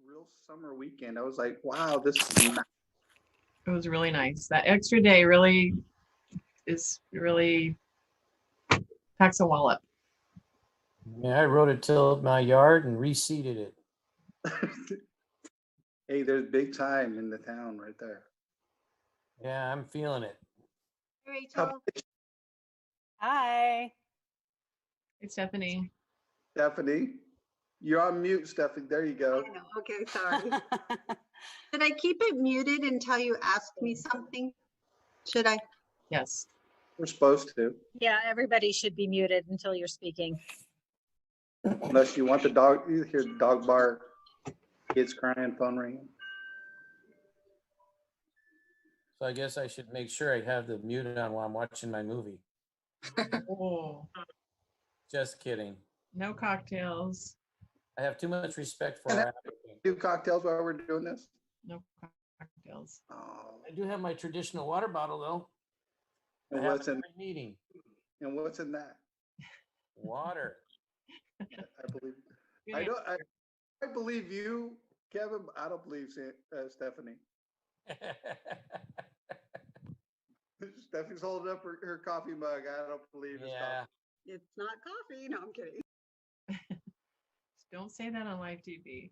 real summer weekend. I was like, wow, this is nice. It was really nice. That extra day really packs a wallop. Yeah, I rode it till my yard and reseeded it. Hey, there's big time in the town right there. Yeah, I'm feeling it. Rachel. Hi. Hey, Stephanie. Stephanie, you're on mute, Stephanie. There you go. I know. Okay, sorry. Should I keep it muted until you ask me something? Should I? Yes. We're supposed to, Yeah, everybody should be muted until you're speaking. unless you want the dog. You hear the dog bark, kids crying, phone ringing. So I guess I should make sure I have the mute on while I'm watching my movie. Oh, Just kidding. no cocktails. I have too much respect for Can I- our applicant. Do cocktails while we're doing this? No cocktails. Oh, I do have my traditional water bottle though. and I have what's a in great meeting. that? Water. I believe. Good I don't. answer. I believe you, Kevin. But I don't believe Stephanie. Stephanie's holding up her coffee mug. I don't believe it's Yeah. coffee. It's not coffee. No, I'm kidding. Don't say that on live TV.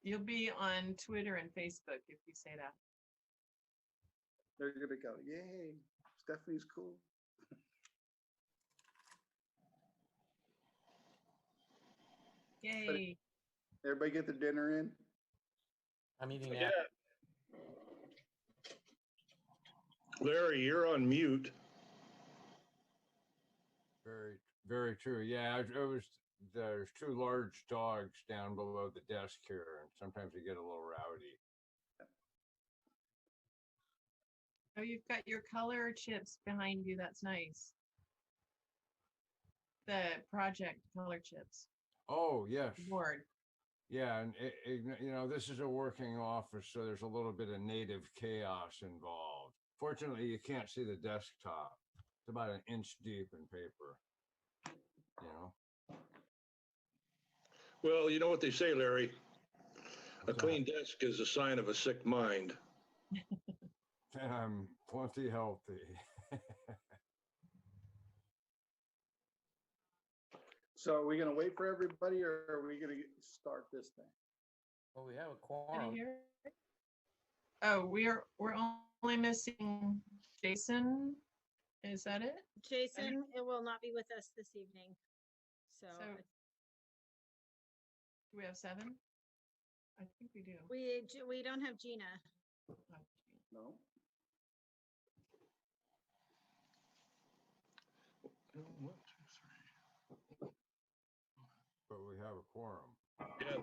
You'll be on Twitter and Facebook if you say that. They're gonna go, yay, Stephanie's cool. Yay. Everybody get their dinner in? I'm eating Yeah. apple. Larry, you're on mute. Very, very true. Yeah, there's two large dogs down below the desk here, and sometimes they get a little rowdy. Oh, you've got your color chips behind you. That's nice. The project color chips Oh, yes. board. Yeah, and this is a working office, so there's a little bit of native chaos involved. Fortunately, you can't see the desktop. It's about an inch deep in paper. Well, you know what they say, Larry? A What's clean desk is a sign of a sick mind. And I'm plenty healthy. So are we gonna wait for everybody or are we gonna start this thing? Well, we have a Any quorum. here? Oh, we're only missing Jason. Is that it? Jason, it will not be with us this evening. So So do we have 7? I think we do. we don't have Gina. No? But we have a quorum. Yeah,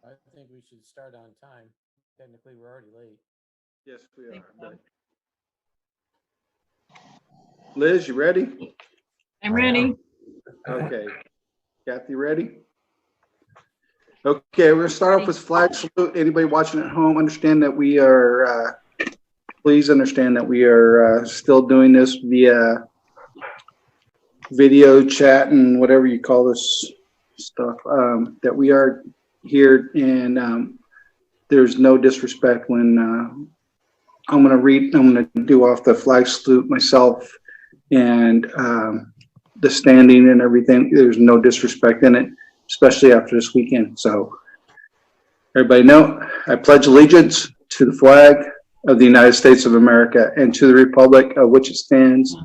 I think we should start on time. Technically, we're already late. Yes, we Think are. so. But- Liz, you ready? I'm ready. Okay. Kathy, ready? Okay, we're gonna start off with flag salute. Anybody watching at home, understand that we are, please understand that we are still doing this via video chat and whatever you call this stuff, that we are here and there's no disrespect when I'm gonna do off the flag salute myself and the standing and everything. There's no disrespect in it, especially after this weekend. So everybody know, I pledge allegiance to the flag of the United States of America and to the republic of which it stands,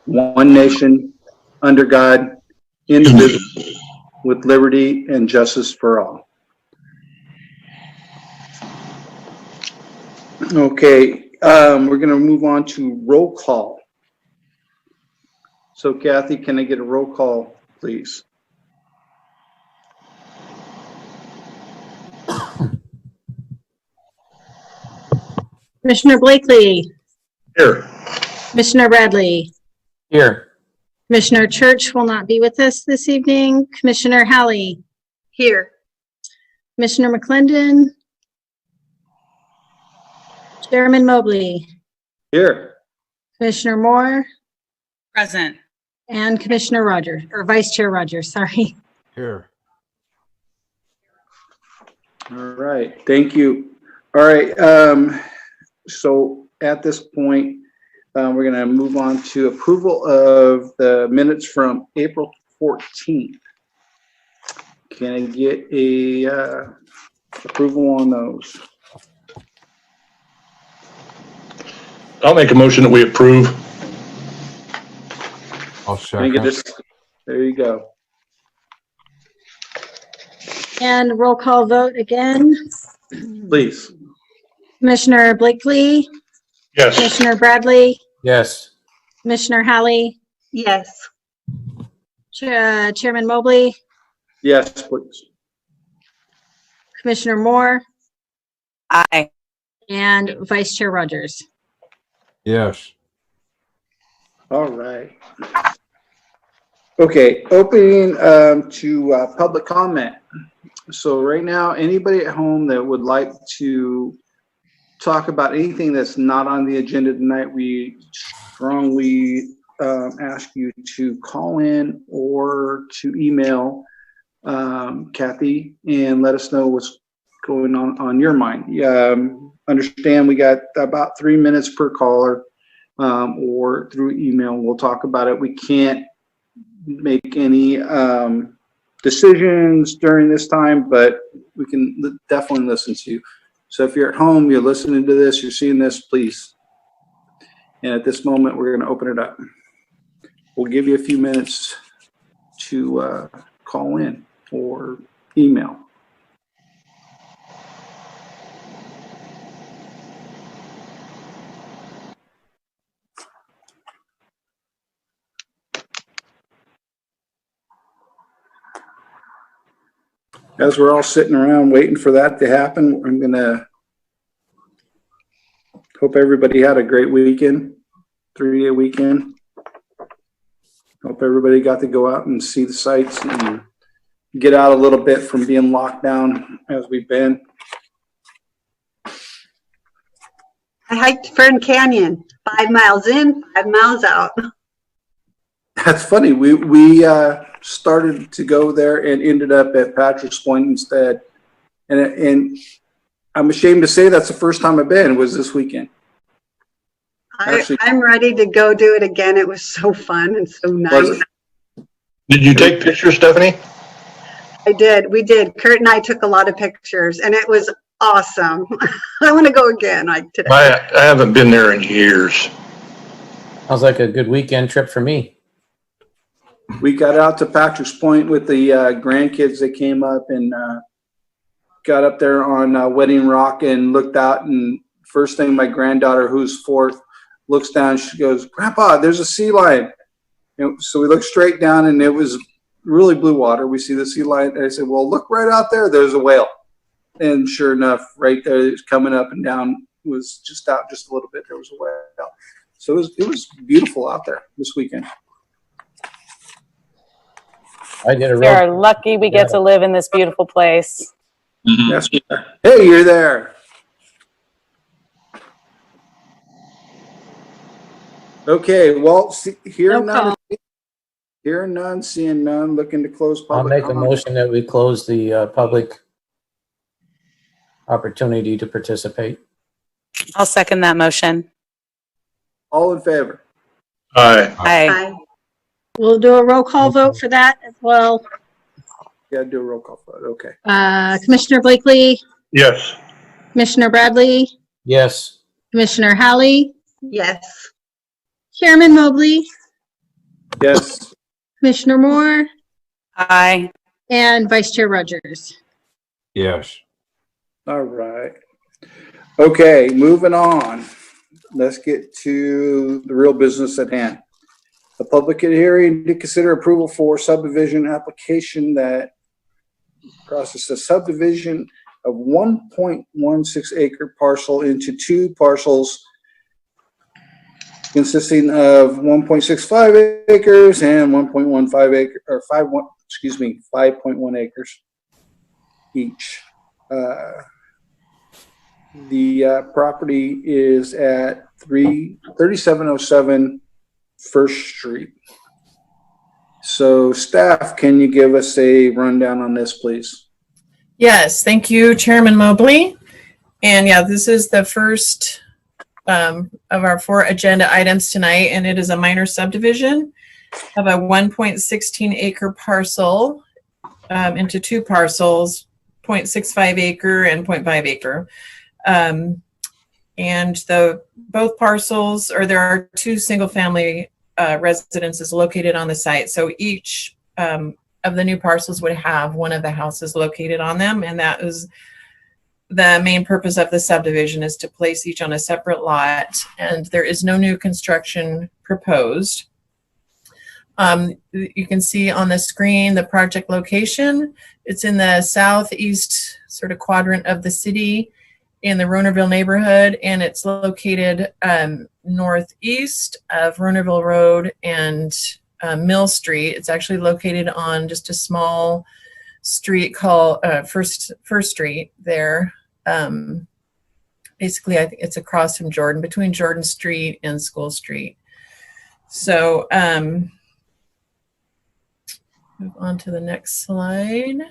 one nation, under God, indivisible, with liberty and justice for all. Okay, we're going to move on to roll call. So Kathy, can I get a roll call, please? Commissioner Blakely, here. Commissioner Bradley, Here. Commissioner Church will not be with us this evening. Commissioner Hallie, Here. Commissioner McClendon, Chairman Mobley, Here. Commissioner Moore, Present. and Commissioner Rogers, or Vice Chair Rogers, sorry. Here. All right, thank you. All right, so at this point, we're gonna move on to approval of the minutes from April 14th. Can I get a approval on those? I'll make a motion that we approve. I'll Can I get second. this? There you go. And roll call vote again. Please. Commissioner Blakely, Yes. Commissioner Bradley, Yes. Commissioner Hallie, Yes. Chairman Mobley, Yes, please. Commissioner Moore, Aye. and Vice Chair Rogers. Yes. All right. Okay, opening to public comment. So right now, anybody at home that would like to talk about anything that's not on the agenda tonight, we strongly ask you to call in or to email Kathy and let us know what's going on your mind. Understand we got about 3 minutes per caller, or through email. We'll talk about it. We can't make any decisions during this time, but we can definitely listen to you. So if you're at home, you're listening to this, you're seeing this, please. And at this moment, we're going to open it up. We'll give you a few minutes to call in or email. As we're all sitting around waiting for that to happen, I'm going to hope everybody had a great weekend, 3-day weekend. Hope everybody got to go out and see the sights and get out a little bit from being locked down as we've been. I hiked Fern Canyon, 5 miles in, 5 miles out. That's funny. We started to go there and ended up at Patrick's Point instead. And I'm ashamed to say that's the first time I've been, was this weekend. Actually- I'm ready to go do it again. It was so fun and so nice. Did you take pictures, Stephanie? I did. We did. Kurt and I took a lot of pictures and it was awesome. I want to go again like today. I haven't been there in years. Sounds like a good weekend trip for me. We got out to Patrick's Point with the grandkids that came up and got up there on Wedding Rock and looked out. And first thing, my granddaughter, who's 4th, looks down. She goes, "Grandpa, there's a sea lion." So we looked straight down and it was really blue water. We see the sea lion. And I said, "Well, look right out there. There's a whale." And sure enough, right there, it was coming up and down, was just out just a little bit. There was a whale. So it was beautiful out there this weekend. I did a We road. are lucky we get to live in this beautiful place. Yes, we are. Hey, you're there. Okay, well, hearing No none, seeing none, looking to close I'll public make a comment. motion that we close the public opportunity to participate. I'll second that motion. All in favor? Aye. Aye. Hi. We'll do a roll call vote for that as well. Yeah, do a roll call vote. Okay. Commissioner Blakely, Yes. Commissioner Bradley, Yes. Commissioner Hallie, Yes. Chairman Mobley, Yes. Commissioner Moore, Aye. and Vice Chair Rogers. Yes. All right. Okay, moving on. Let's get to the real business at hand. A public hearing to consider approval for subdivision application that process a subdivision of 1.16 acre parcel into 2 parcels consisting of 1.65 acres and 1.15 acre or 5.1 acres each. The property is at 3707 First Street. So staff, can you give us a rundown on this, please? Yes, thank you, Chairman Mobley. And yeah, this is the first of our 4 agenda items tonight, and it is a minor subdivision of a 1.16 acre parcel into 2 parcels, 0.65 acre and 0.5 acre. And both parcels, or there are 2 single family residences located on the site. So each of the new parcels would have one of the houses located on them, and that is the main purpose of the subdivision, is to place each on a separate lot, and there is no new construction proposed. You can see on the screen the project location. It's in the southeast sort of quadrant of the city in the Ronerville neighborhood, and it's located northeast of Ronerville Road and Mill Street. It's actually located on just a small street called First Street there. Basically, I think it's across from Jordan, between Jordan Street and School Street. So move on to the next slide.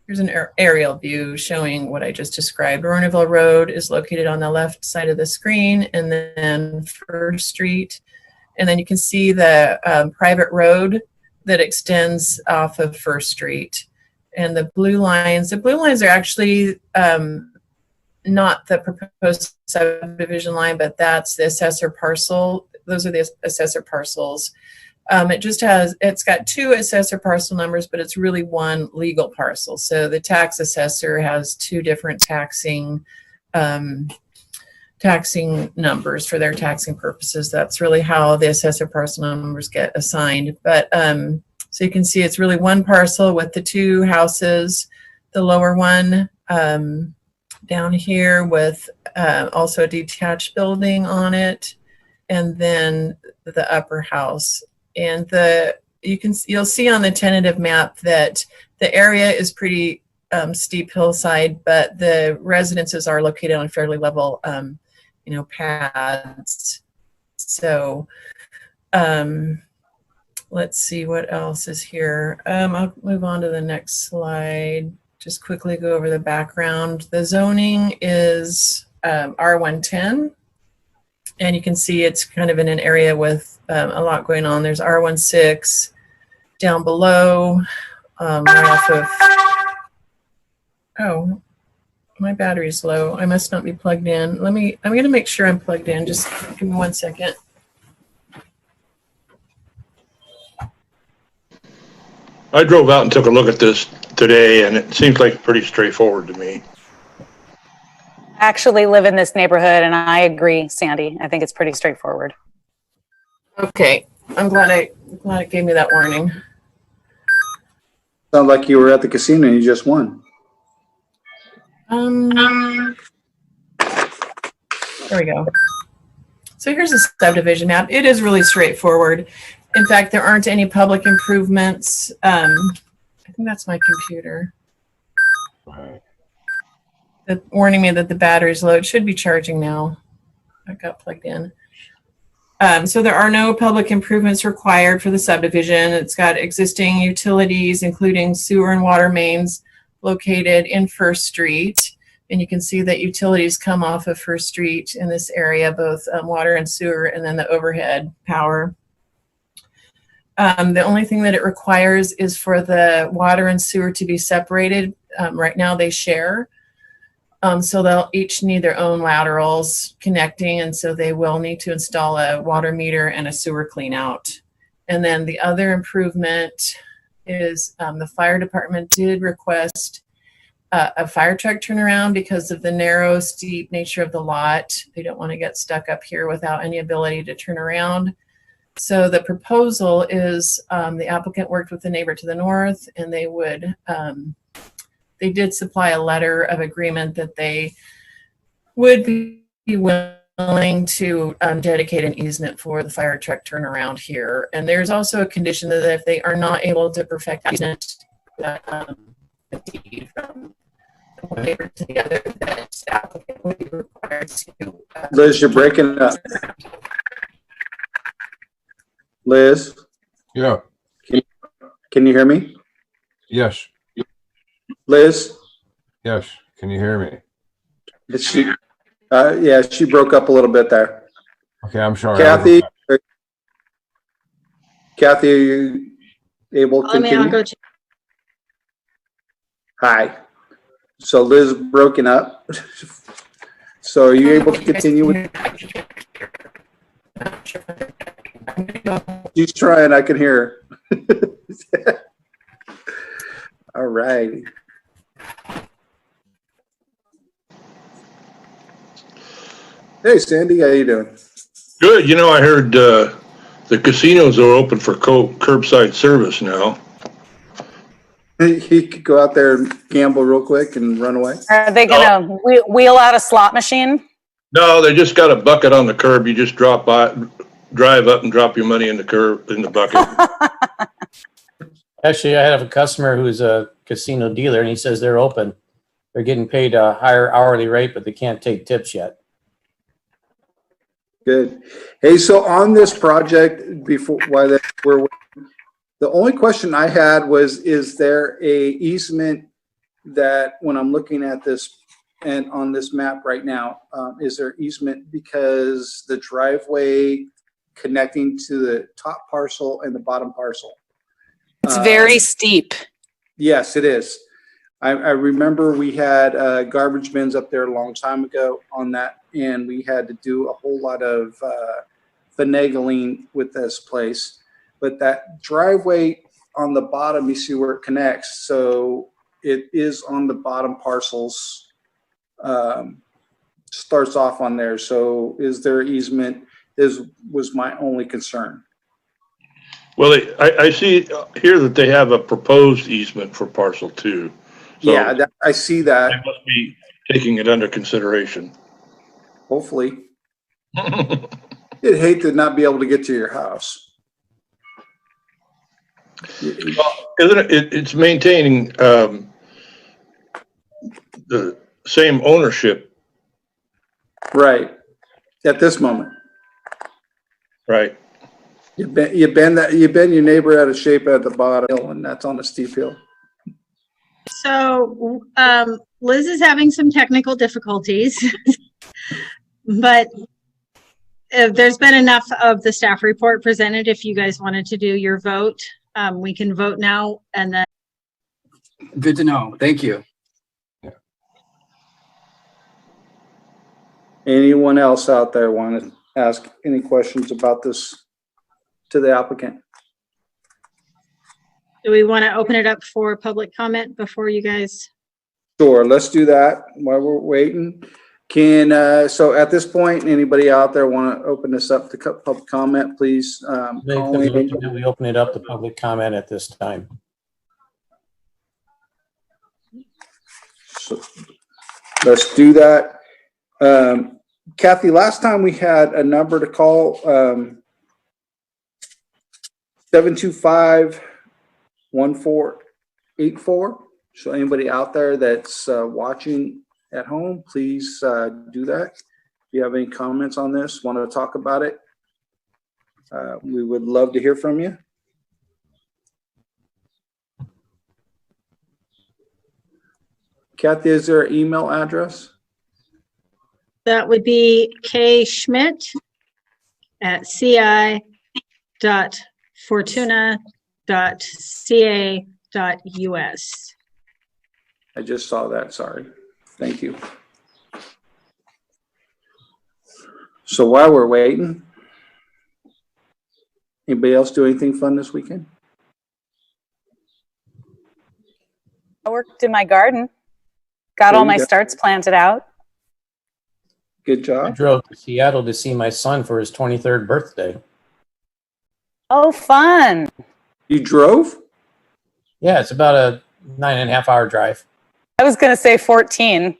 Here's an aerial view showing what I just described. Ronerville Road is located on the left side of the screen, and then First Street. And then you can see the private road that extends off of First Street. And the blue lines are actually not the proposed subdivision line, but that's the assessor parcel. Those are the assessor parcels. It's got 2 assessor parcel numbers, but it's really 1 legal parcel. So the tax assessor has 2 different taxing numbers for their taxing purposes. That's really how the assessor parcel numbers get assigned. But so you can see it's really 1 parcel with the 2 houses, the lower one down here with also a detached building on it, and then the upper house. And you'll see on the tentative map that the area is pretty steep hillside, but the residences are located on fairly level, pads. So let's see what else is here. I'll move on to the next slide. Just quickly go over the background. The zoning is R110. And you can see it's kind of in an area with a lot going on. There's R16 down below, right off of, oh, my battery's low. I must not be plugged in. I'm going to make sure I'm plugged in. Just give me 1 second. I drove out and took a look at this today, and it seems like pretty straightforward to me. Actually live in this neighborhood, and I agree, Sandy. I think it's pretty straightforward. Okay, I'm glad it gave me that warning. Sound like you were at the casino and you just won. There we go. So here's a subdivision map. It is really straightforward. In fact, there aren't any public improvements. I think that's my computer. That's warning me that the battery's low. It should be charging now. I got plugged in. So there are no public improvements required for the subdivision. It's got existing utilities, including sewer and water mains, located in First Street. And you can see that utilities come off of First Street in this area, both water and sewer, and then the overhead power. The only thing that it requires is for the water and sewer to be separated. Right now they share. So they'll each need their own laterals connecting, and so they will need to install a water meter and a sewer clean out. And then the other improvement is the fire department did request a fire truck turnaround because of the narrow, steep nature of the lot. They don't want to get stuck up here without any ability to turn around. So the proposal is the applicant worked with the neighbor to the north, and they would they did supply a letter of agreement that they would be willing to dedicate an easement for the fire truck turnaround here. And there's also a condition that if they are not able to perfect the easement, a deed from one neighbor to the other, that the applicant would be required to. Liz, you're breaking up. Liz, Yeah, can you hear me? yes. Liz, Yes, can you hear me? is she, yeah, she broke up a little bit there. Okay, I'm sorry. Kathy, are you able to Let me, I'll continue? go check. Hi. So Liz broken up. So are you able to continue with? She's trying, I can hear her. All right. Hey Sandy, how you doing? Good. You know, I heard, the casinos are open for curbside service now. He could go out there and gamble real quick and run away. Are they gonna wheel out a slot machine? No, they just got a bucket on the curb. You just drive up and drop your money in the bucket. Actually, I have a customer who's a casino dealer, and he says they're open. They're getting paid a higher hourly rate, but they can't take tips yet. Good. Hey, so on this project, the only question I had was, is there a easement that when I'm looking at this and on this map right now, is there easement because the driveway connecting to the top parcel and the bottom parcel? It's very steep. Yes, it is. I remember we had garbage bins up there a long time ago on that, and we had to do a whole lot of finagling with this place. But that driveway on the bottom, you see where it connects. So it is on the bottom parcels, starts off on there. So is there easement was my only concern. Well, I see here that they have a proposed easement for parcel 2. So Yeah, I see that. they must be taking it under consideration. Hopefully. You'd hate to not be able to get to your house. Well, isn't it? It's maintaining the same ownership, Right. At this moment. right? You bend your neighbor out of shape at the bottom, and that's on a steep hill. So, Liz is having some technical difficulties, but there's been enough of the staff report presented. If you guys wanted to do your vote, we can vote now and then. Good to know. Thank you. Anyone else out there want to ask any questions about this to the applicant? Do we want to open it up for public comment before you guys? Sure, let's do that while we're waiting. So at this point, anybody out there want to open this up to public comment, please? We open it up to public comment at this time. So let's do that. Kathy, last time we had a number to call, 725-1484. So anybody out there that's watching at home, please do that. If you have any comments on this, want to talk about it, we would love to hear from you. Kathy, is there an email address? That would be kschmidt@ci.fortuna.ca.us. I just saw that, sorry. Thank you. So while we're waiting, anybody else do anything fun this weekend? I worked in my garden. Got There all you my go. starts planted out. Good I job. drove to Seattle to see my son for his 23rd birthday. Oh, fun. You drove? Yeah, it's about a 9.5-hour drive. I was going to say 14.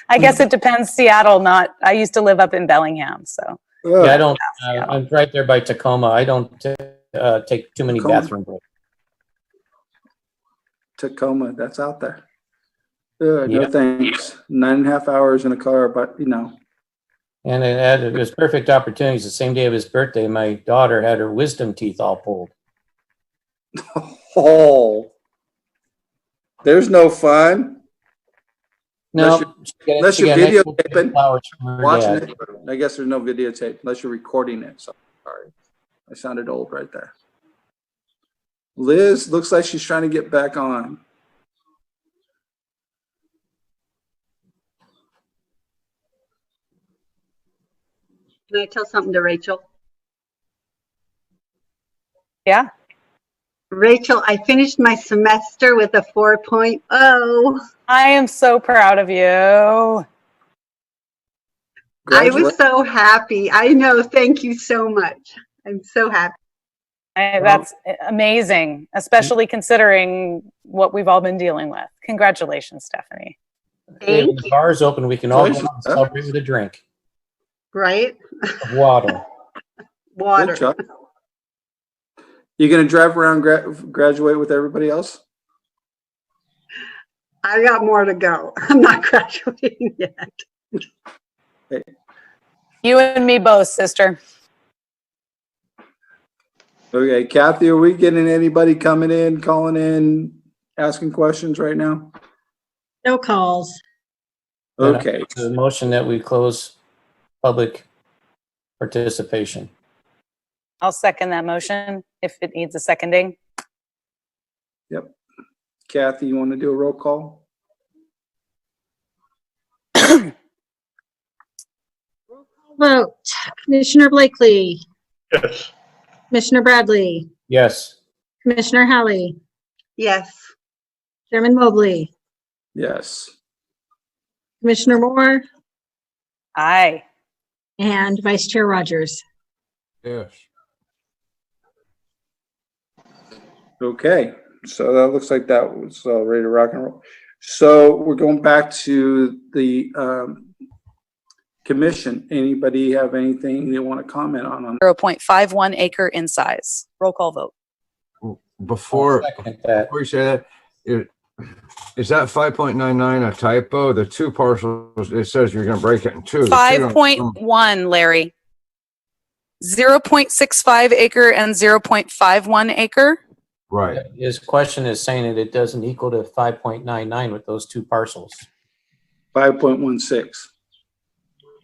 I guess it depends. Seattle, I used to live up in Bellingham, so. Ugh. Yeah, I don't, I'm right there by Tacoma. I don't take too many Tacoma. bathroom breaks. Tacoma, that's out there. No Yeah. thanks. 9.5 hours in a car, but you know. And it was perfect opportunities. The same day of his birthday, my daughter had her wisdom teeth all pulled. Oh, There's no fun. No, Unless she you're got nice videotaping, flowers from her watching dad. it. I guess there's no videotape unless you're recording it. So, sorry. I sounded old right there. Liz looks like she's trying to get back on. Can I tell something to Rachel? Yeah. Rachel, I finished my semester with a 4.0. I am so proud of you. I was so happy. I know. Thank you so much. I'm so happy. That's amazing, especially considering what we've all been dealing with. Congratulations, Stephanie. Hey, when the bar's open, we can all go out and celebrate with a drink. Right? Of water. Water. You gonna drive around, graduate with everybody else? I got more to go. I'm not graduating yet. Hey. You and me both, sister. Okay, Kathy, are we getting anybody coming in, calling in, asking questions right now? No calls. Okay. The motion that we close public participation. I'll second that motion if it needs a seconding. Yep. Kathy, you want to do a roll call? Vote. Commissioner Blakely, Yes. Commissioner Bradley, Yes. Commissioner Hallie, Yes. Chairman Mobley, Yes. Commissioner Moore, Aye. and Vice Chair Rogers. Yes. Okay, so that looks like that was ready to rock and roll. So we're going back to the commission. Anybody have anything they want to comment on? 0.51 acre in size. Roll call vote. Before that. you say that, is that 5.99 a typo? The two parcels, it says you're going to break it in two. 5.1, Larry. 0.65 acre and 0.51 acre. Right. His question is saying that it doesn't equal to 5.99 with those two parcels. 5.16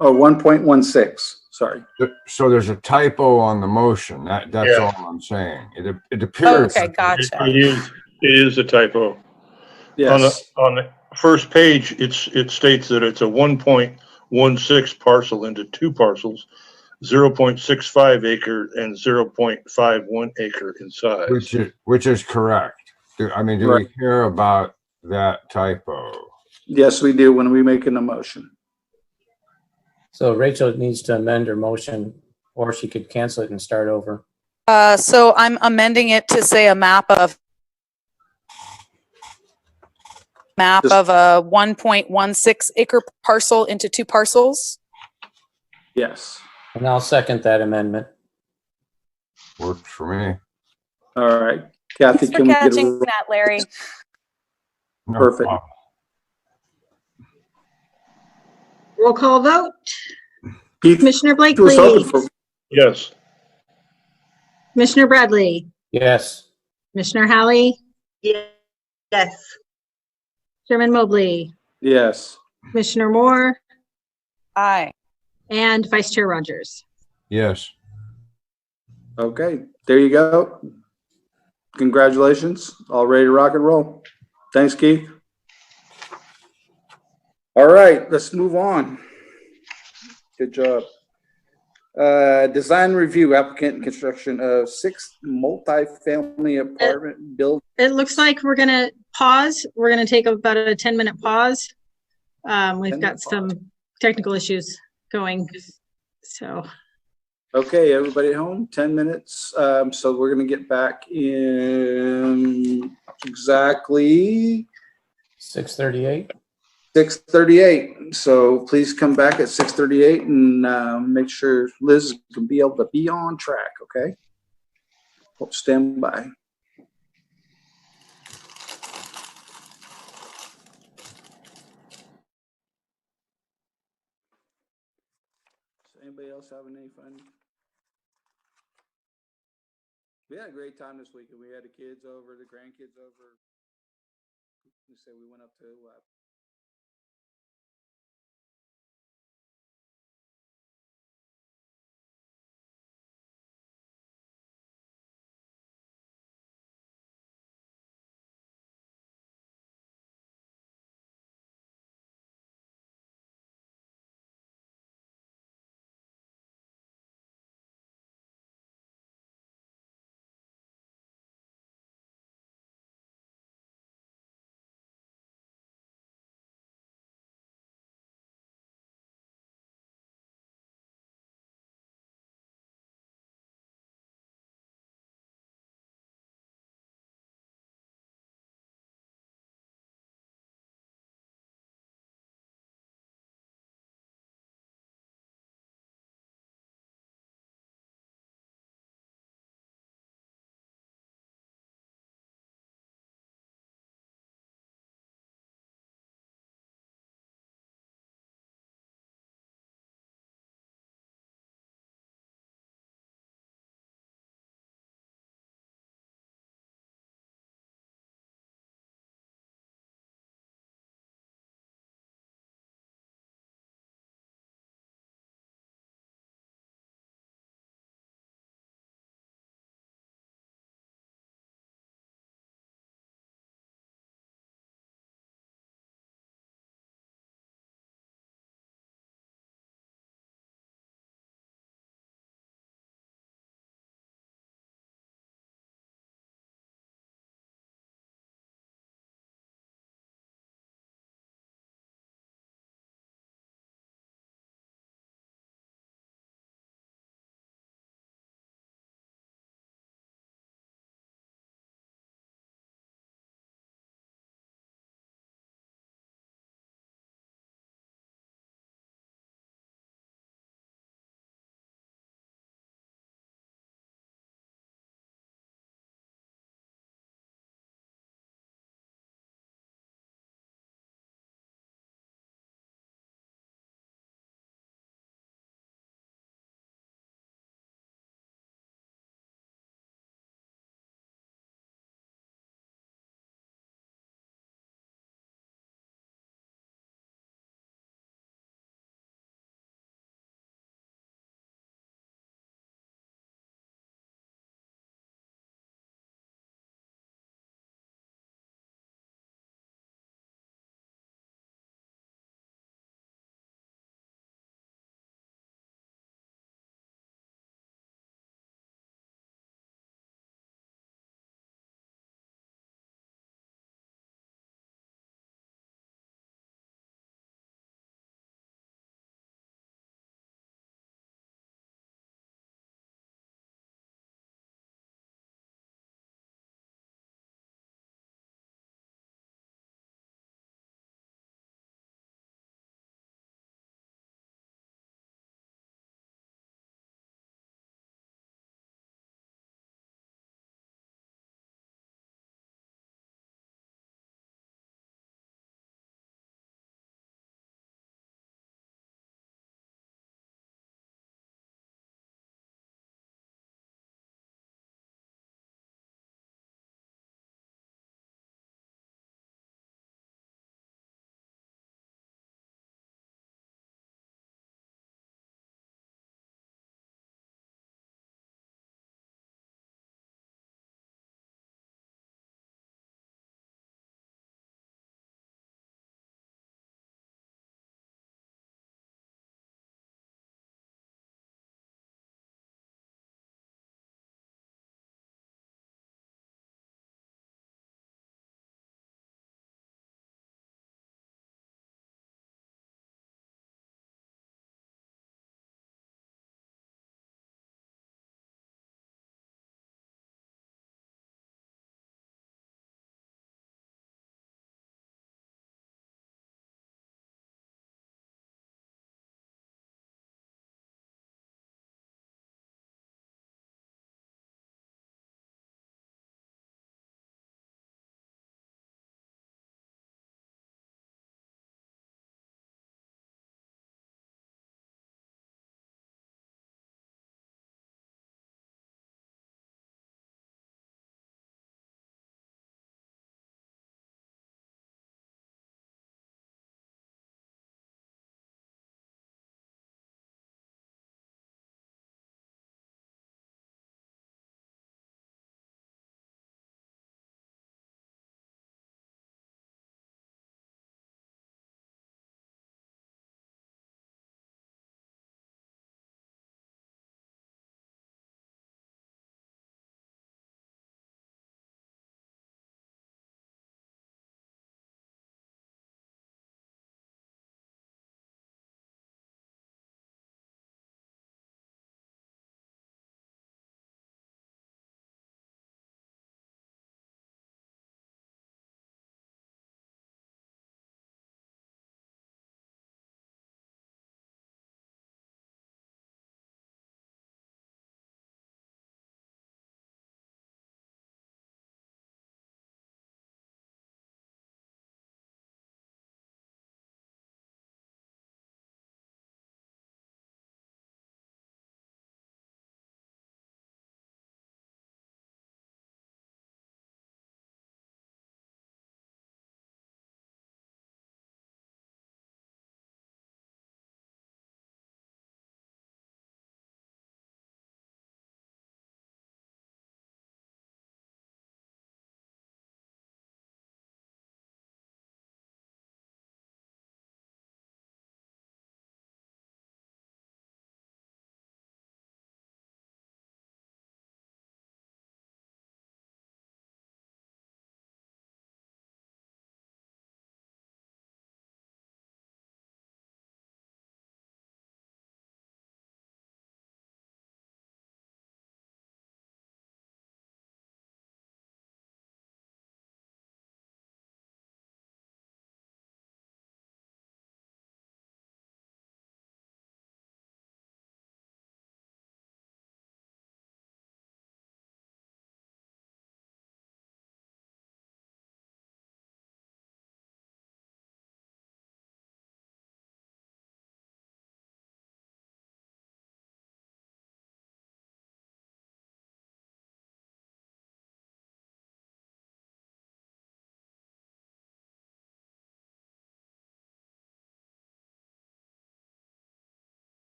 or 1.16. Sorry. So there's a typo on the motion. That's all I'm saying. It appears. Okay, gotcha. It is a typo. Yes. On the first page, it states that it's a 1.16 parcel into two parcels, 0.65 acre and 0.51 acre in size. Which is correct. Do we care about that typo? Yes, we do when we make an motion. So Rachel needs to amend her motion, or she could cancel it and start over. So I'm amending it to say a map of a 1.16 acre parcel into two parcels. Yes. And I'll second that amendment. Works for me. All right. Kathy, Thanks for can we get catching that, Larry? No Perfect. problem. Roll call vote. Keith, Commissioner was Blakely, hoping for- Yes. Commissioner Bradley, Yes. Commissioner Hallie, Yes. Chairman Mobley, Yes. Commissioner Moore, Aye. and Vice Chair Rogers. Yes. Okay, there you go. Congratulations. All ready to rock and roll. Thanks, Keith. All right, let's move on. Good job. Design review applicant and construction of 6 multi-family apartment buildings. It looks like we're going to pause. We're going to take about a 10-minute pause. We've got some technical issues going. So. Okay, everybody at home, 10 minutes. So we're going to get back in exactly 6:38. 6:38. So please come back at 6:38 and make sure Liz can be able to be on track. Okay. Stand by. Anybody else having any fun? We had a great time this weekend. We had the kids over, the grandkids over. we say we went up to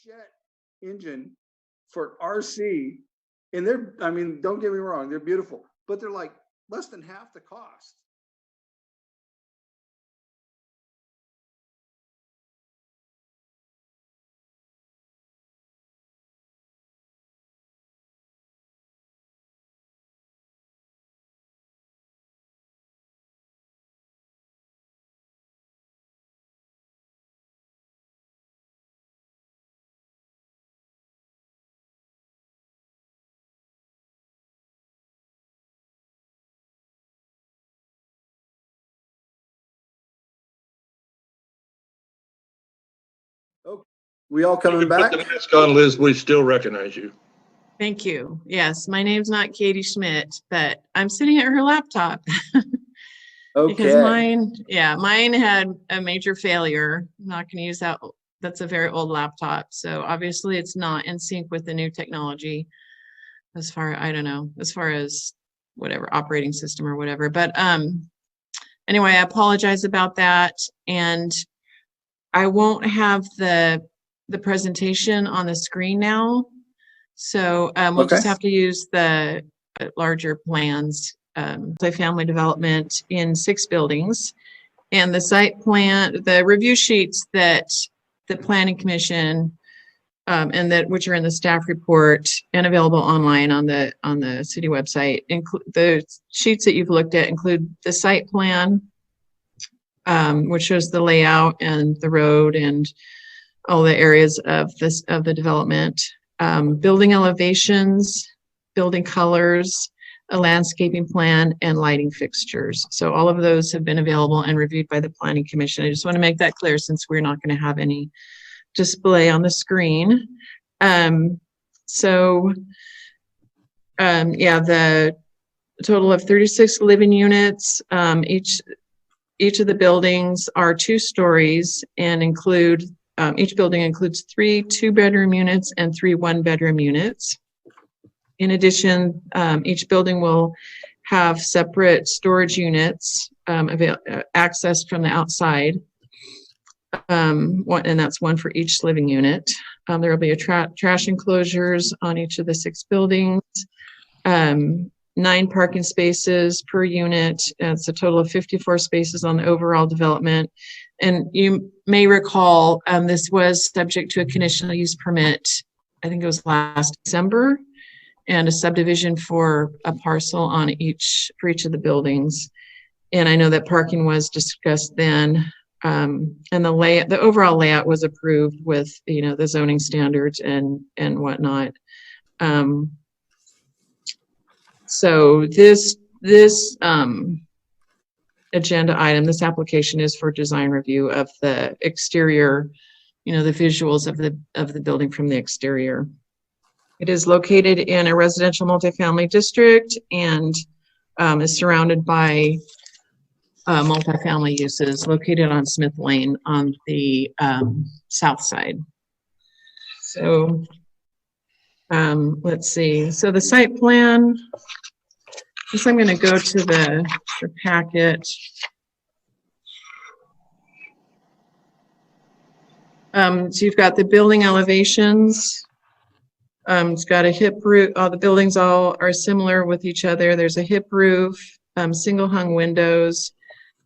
jet engine for RC, and they're, I mean, don't get me wrong, they're beautiful, but they're like less than half the cost. Okay, we all coming back? Put the mask on, Liz, we still recognize you. Thank you. Yes, my name's not Katie Schmidt, but I'm sitting at her laptop. Because Okay, mine had a major failure. I'm not going to use that. That's a very old laptop. So obviously it's not in sync with the new technology as far, I don't know, as far as whatever operating system or whatever. But anyway, I apologize about that. And I won't have the presentation on the screen now. So we'll okay. just have to use the larger plans, multifamily development in 6 buildings. And the site plan, the review sheets that the Planning Commission and that which are in the staff report and available online on the city website, include the sheets that you've looked at include the site plan, which shows the layout and the road and all the areas of the development, building elevations, building colors, a landscaping plan, and lighting fixtures. So all of those have been available and reviewed by the Planning Commission. I just want to make that clear since we're not going to have any display on the screen. The total of 36 living units. Each of the buildings are 2 stories and include, each building includes 3 2-bedroom units and 3 1-bedroom units. In addition, each building will have separate storage units accessed from the outside. And that's 1 for each living unit. There will be a trash enclosures on each of the 6 buildings. 9 parking spaces per unit. It's a total of 54 spaces on the overall development. And you may recall, this was subject to a conditional use permit, I think it was last December, and a subdivision for a parcel on for each of the buildings. And I know that parking was discussed then, and the overall layout was approved with, the zoning standards and whatnot. So this agenda item, this application is for design review of the exterior, the visuals of the building from the exterior. It is located in a residential multifamily district and is surrounded by multifamily uses located on Smith Lane on the south side. So let's see. So the site plan, I'm going to go to the packet. So you've got the building elevations. It's got a hip roof. All the buildings all are similar with each other. There's a hip roof, single hung windows.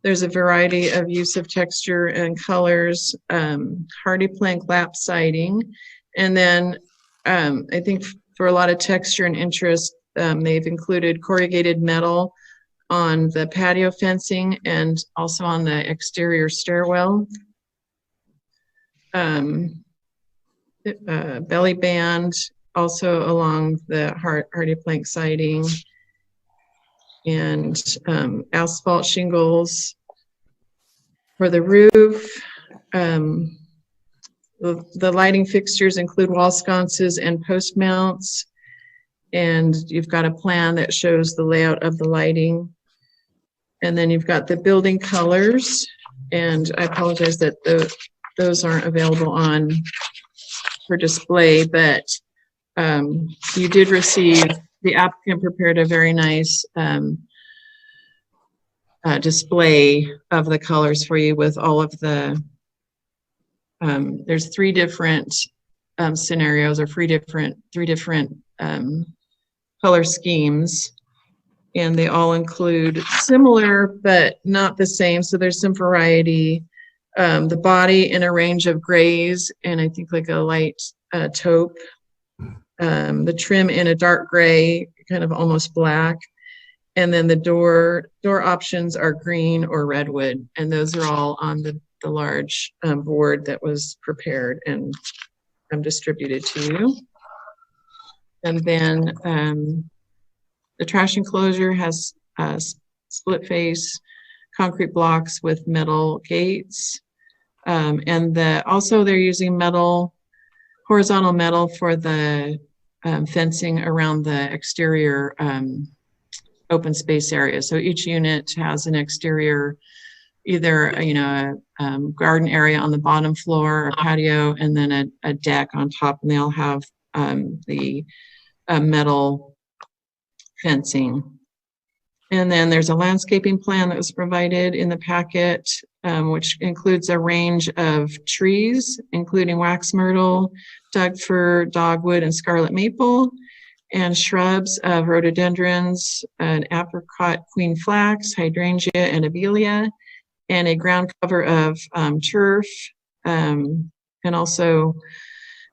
There's a variety of use of texture and colors, hardy plank lap siding. And then I think for a lot of texture and interest, they've included corrugated metal on the patio fencing and also on the exterior stairwell. Belly band also along the hardy plank siding, and asphalt shingles for the roof. The lighting fixtures include wall sconces and post mounts, and you've got a plan that shows the layout of the lighting. And then you've got the building colors, and I apologize that those aren't available for display, but you did receive, the applicant prepared a very nice display of the colors for you with all of the, there's 3 different scenarios or three different color schemes. And they all include similar, but not the same. So there's some variety. The body in a range of grays and I think like a light taupe. The trim in a dark gray, kind of almost black. And then the door options are green or redwood. And those are all on the large board that was prepared and distributed to you. And then the trash enclosure has split face concrete blocks with metal gates. And also they're using horizontal metal for the fencing around the exterior open space area. So each unit has an exterior, either a garden area on the bottom floor or patio, and then a deck on top, and they all have the metal fencing. And then there's a landscaping plan that was provided in the packet, which includes a range of trees, including wax myrtle, Doug fir, dogwood, and scarlet maple, and shrubs of rhododendrons, an apricot queen flax, hydrangea, and abelia, and a ground cover of turf, and also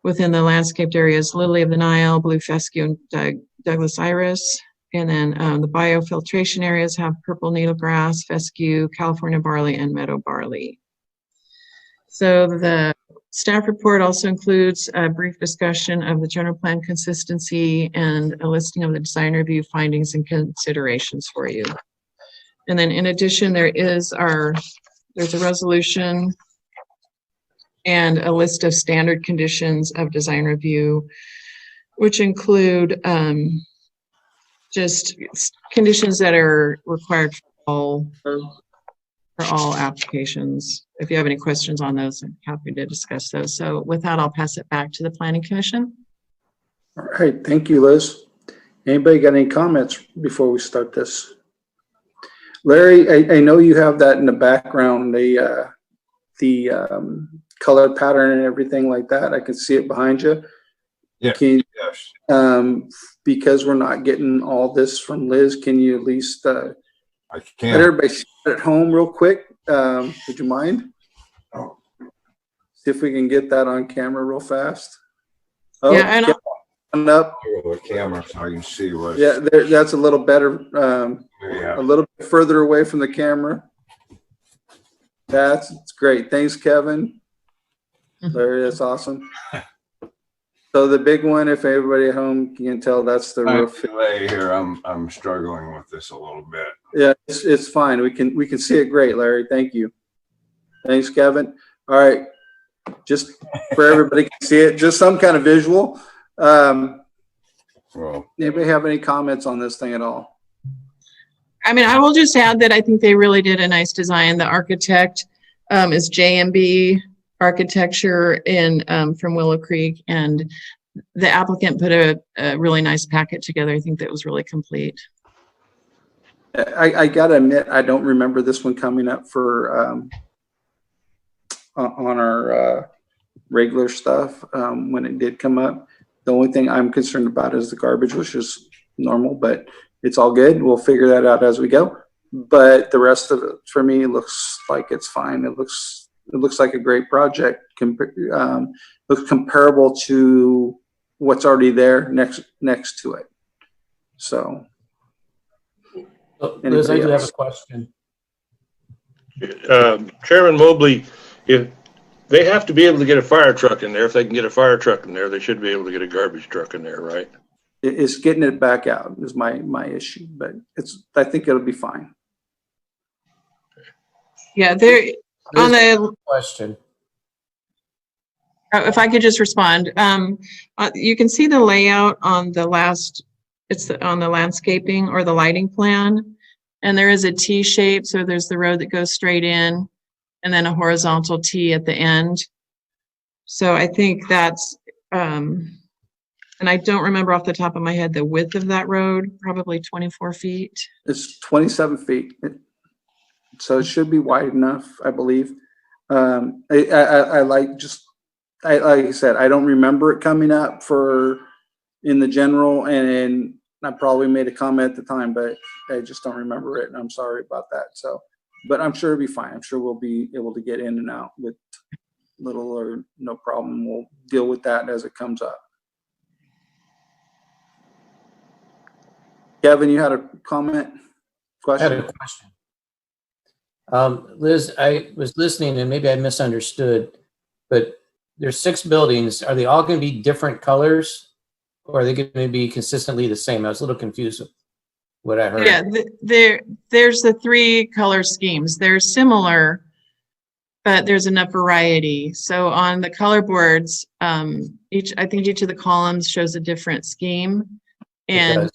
within the landscaped areas, lily of the Nile, blue fescue, and Douglas iris. And then the biofiltration areas have purple needlegrass, fescue, California barley, and meadow barley. So the staff report also includes a brief discussion of the general plan consistency and a listing of the design review findings and considerations for you. And then in addition, there's a resolution and a list of standard conditions of design review, which include just conditions that are required for all applications. If you have any questions on those, I'm happy to discuss those. So with that, I'll pass it back to the Planning Commission. All right, thank you, Liz. Anybody got any comments before we start this? Larry, I know you have that in the background, the color pattern and everything like that. I can see it behind you. Yeah. Yes. Because we're not getting all this from Liz, can you at least I let can't. everybody see it at home real quick? Would you mind? See if we can get that on camera real fast. Oh, Yeah, and on up. The camera so I can see what. Yeah, that's a little better. Yeah. A little bit further away from the camera. That's great. Thanks, Kevin. Larry, that's awesome. So the big one, if everybody at home can tell, that's the roof. Here, I'm struggling with this a little bit. Yeah, it's fine. We can see it great, Larry. Thank you. Thanks, Kevin. All right, just for everybody can see it, just some kind of visual. Well, Anybody have any comments on this thing at all? I mean, I will just add that I think they really did a nice design. The architect is J&B Architecture from Willow Creek, and the applicant put a really nice packet together. I think that was really complete. I gotta admit, I don't remember this one coming up for on our regular stuff when it did come up. The only thing I'm concerned about is the garbage, which is normal, but it's all good. We'll figure that out as we go. But the rest of it, for me, looks like it's fine. It looks like a great project. Looks comparable to what's already there next to it. So, Liz, I do have a question. Chairman Mobley, if they have to be able to get a fire truck in there, if they can get a fire truck in there, they should be able to get a garbage truck in there, right? It's getting it back out is my issue, but I think it'll be fine. Yeah, there on the Question. if I could just respond, you can see the layout on the on the landscaping or the lighting plan, and there is a T shape. So there's the road that goes straight in, and then a horizontal T at the end. So I think that's, and I don't remember off the top of my head the width of that road, probably 24 feet. It's 27 feet. So it should be wide enough, I believe. I like just like I said, I don't remember it coming up in the general, and I probably made a comment at the time, but I just don't remember it, and I'm sorry about that. So, but I'm sure it'll be fine. I'm sure we'll be able to get in and out with little or no problem. We'll deal with that as it comes up. Kevin, you had a comment? I had Question? a question. Liz, I was listening and maybe I misunderstood, but there's 6 buildings. Are they all going to be different colors, or are they going to be consistently the same? I was a little confused with what I heard. Yeah, there's the 3 color schemes. They're similar, but there's enough variety. So on the color boards, I think each of the columns shows a different scheme. And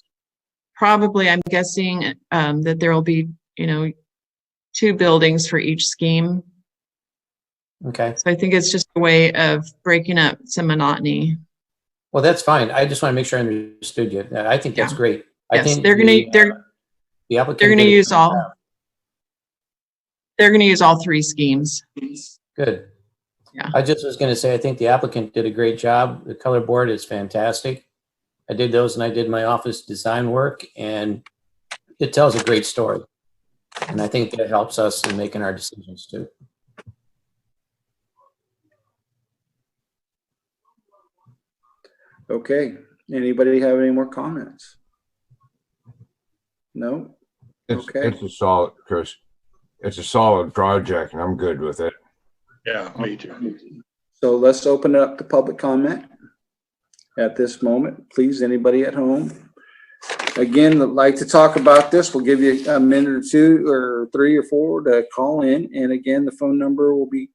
probably, I'm guessing that there will be, 2 buildings for each scheme. Okay. So I think it's just a way of breaking up some monotony. Well, that's fine. I just want to make sure I understood you. I think that's great. I Yes, think they're gonna the applicant they're gonna did a use great all job. they're gonna use all 3 schemes. Good. Yeah. I just was going to say, I think the applicant did a great job. The color board is fantastic. I did those and I did my office design work, and it tells a great story. And I think that helps us in making our decisions too. Okay. Anybody have any more comments? No? Okay. It's a solid, Chris. It's a solid project, and I'm good with it. Yeah, me too. So let's open it up to public comment at this moment. Please, anybody at home? Again, I'd like to talk about this. We'll give you a minute or 2 or 3 or 4 to call in. And again, the phone number will be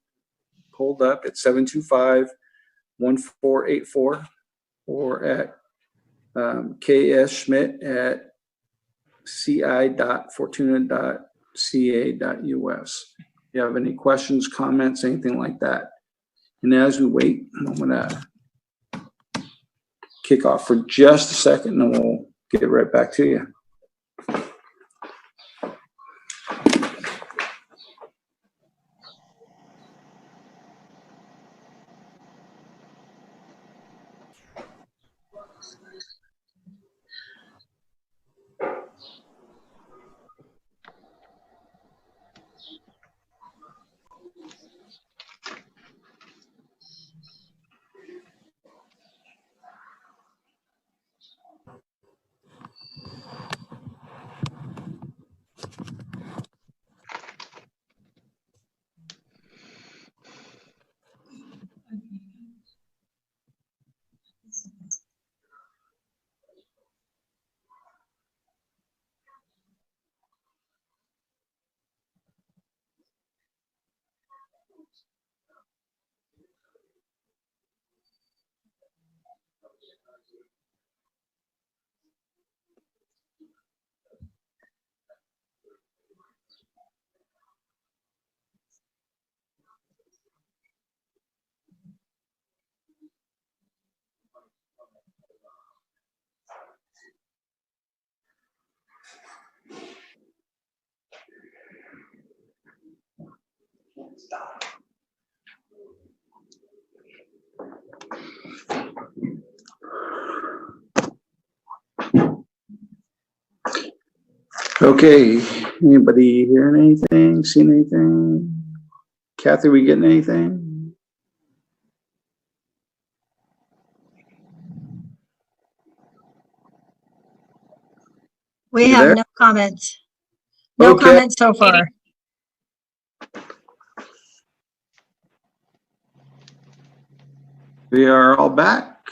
pulled up at 725-1484 or at ksschmidt@ci.fortuna.ca.us. If you have any questions, comments, anything like that. And as we wait, I'm going to kick off for just a second and we'll get right back to you. Okay, anybody hearing anything, seen anything? Kathy, we getting anything? We You have there? no comments. No Okay. comments so far. We are all back.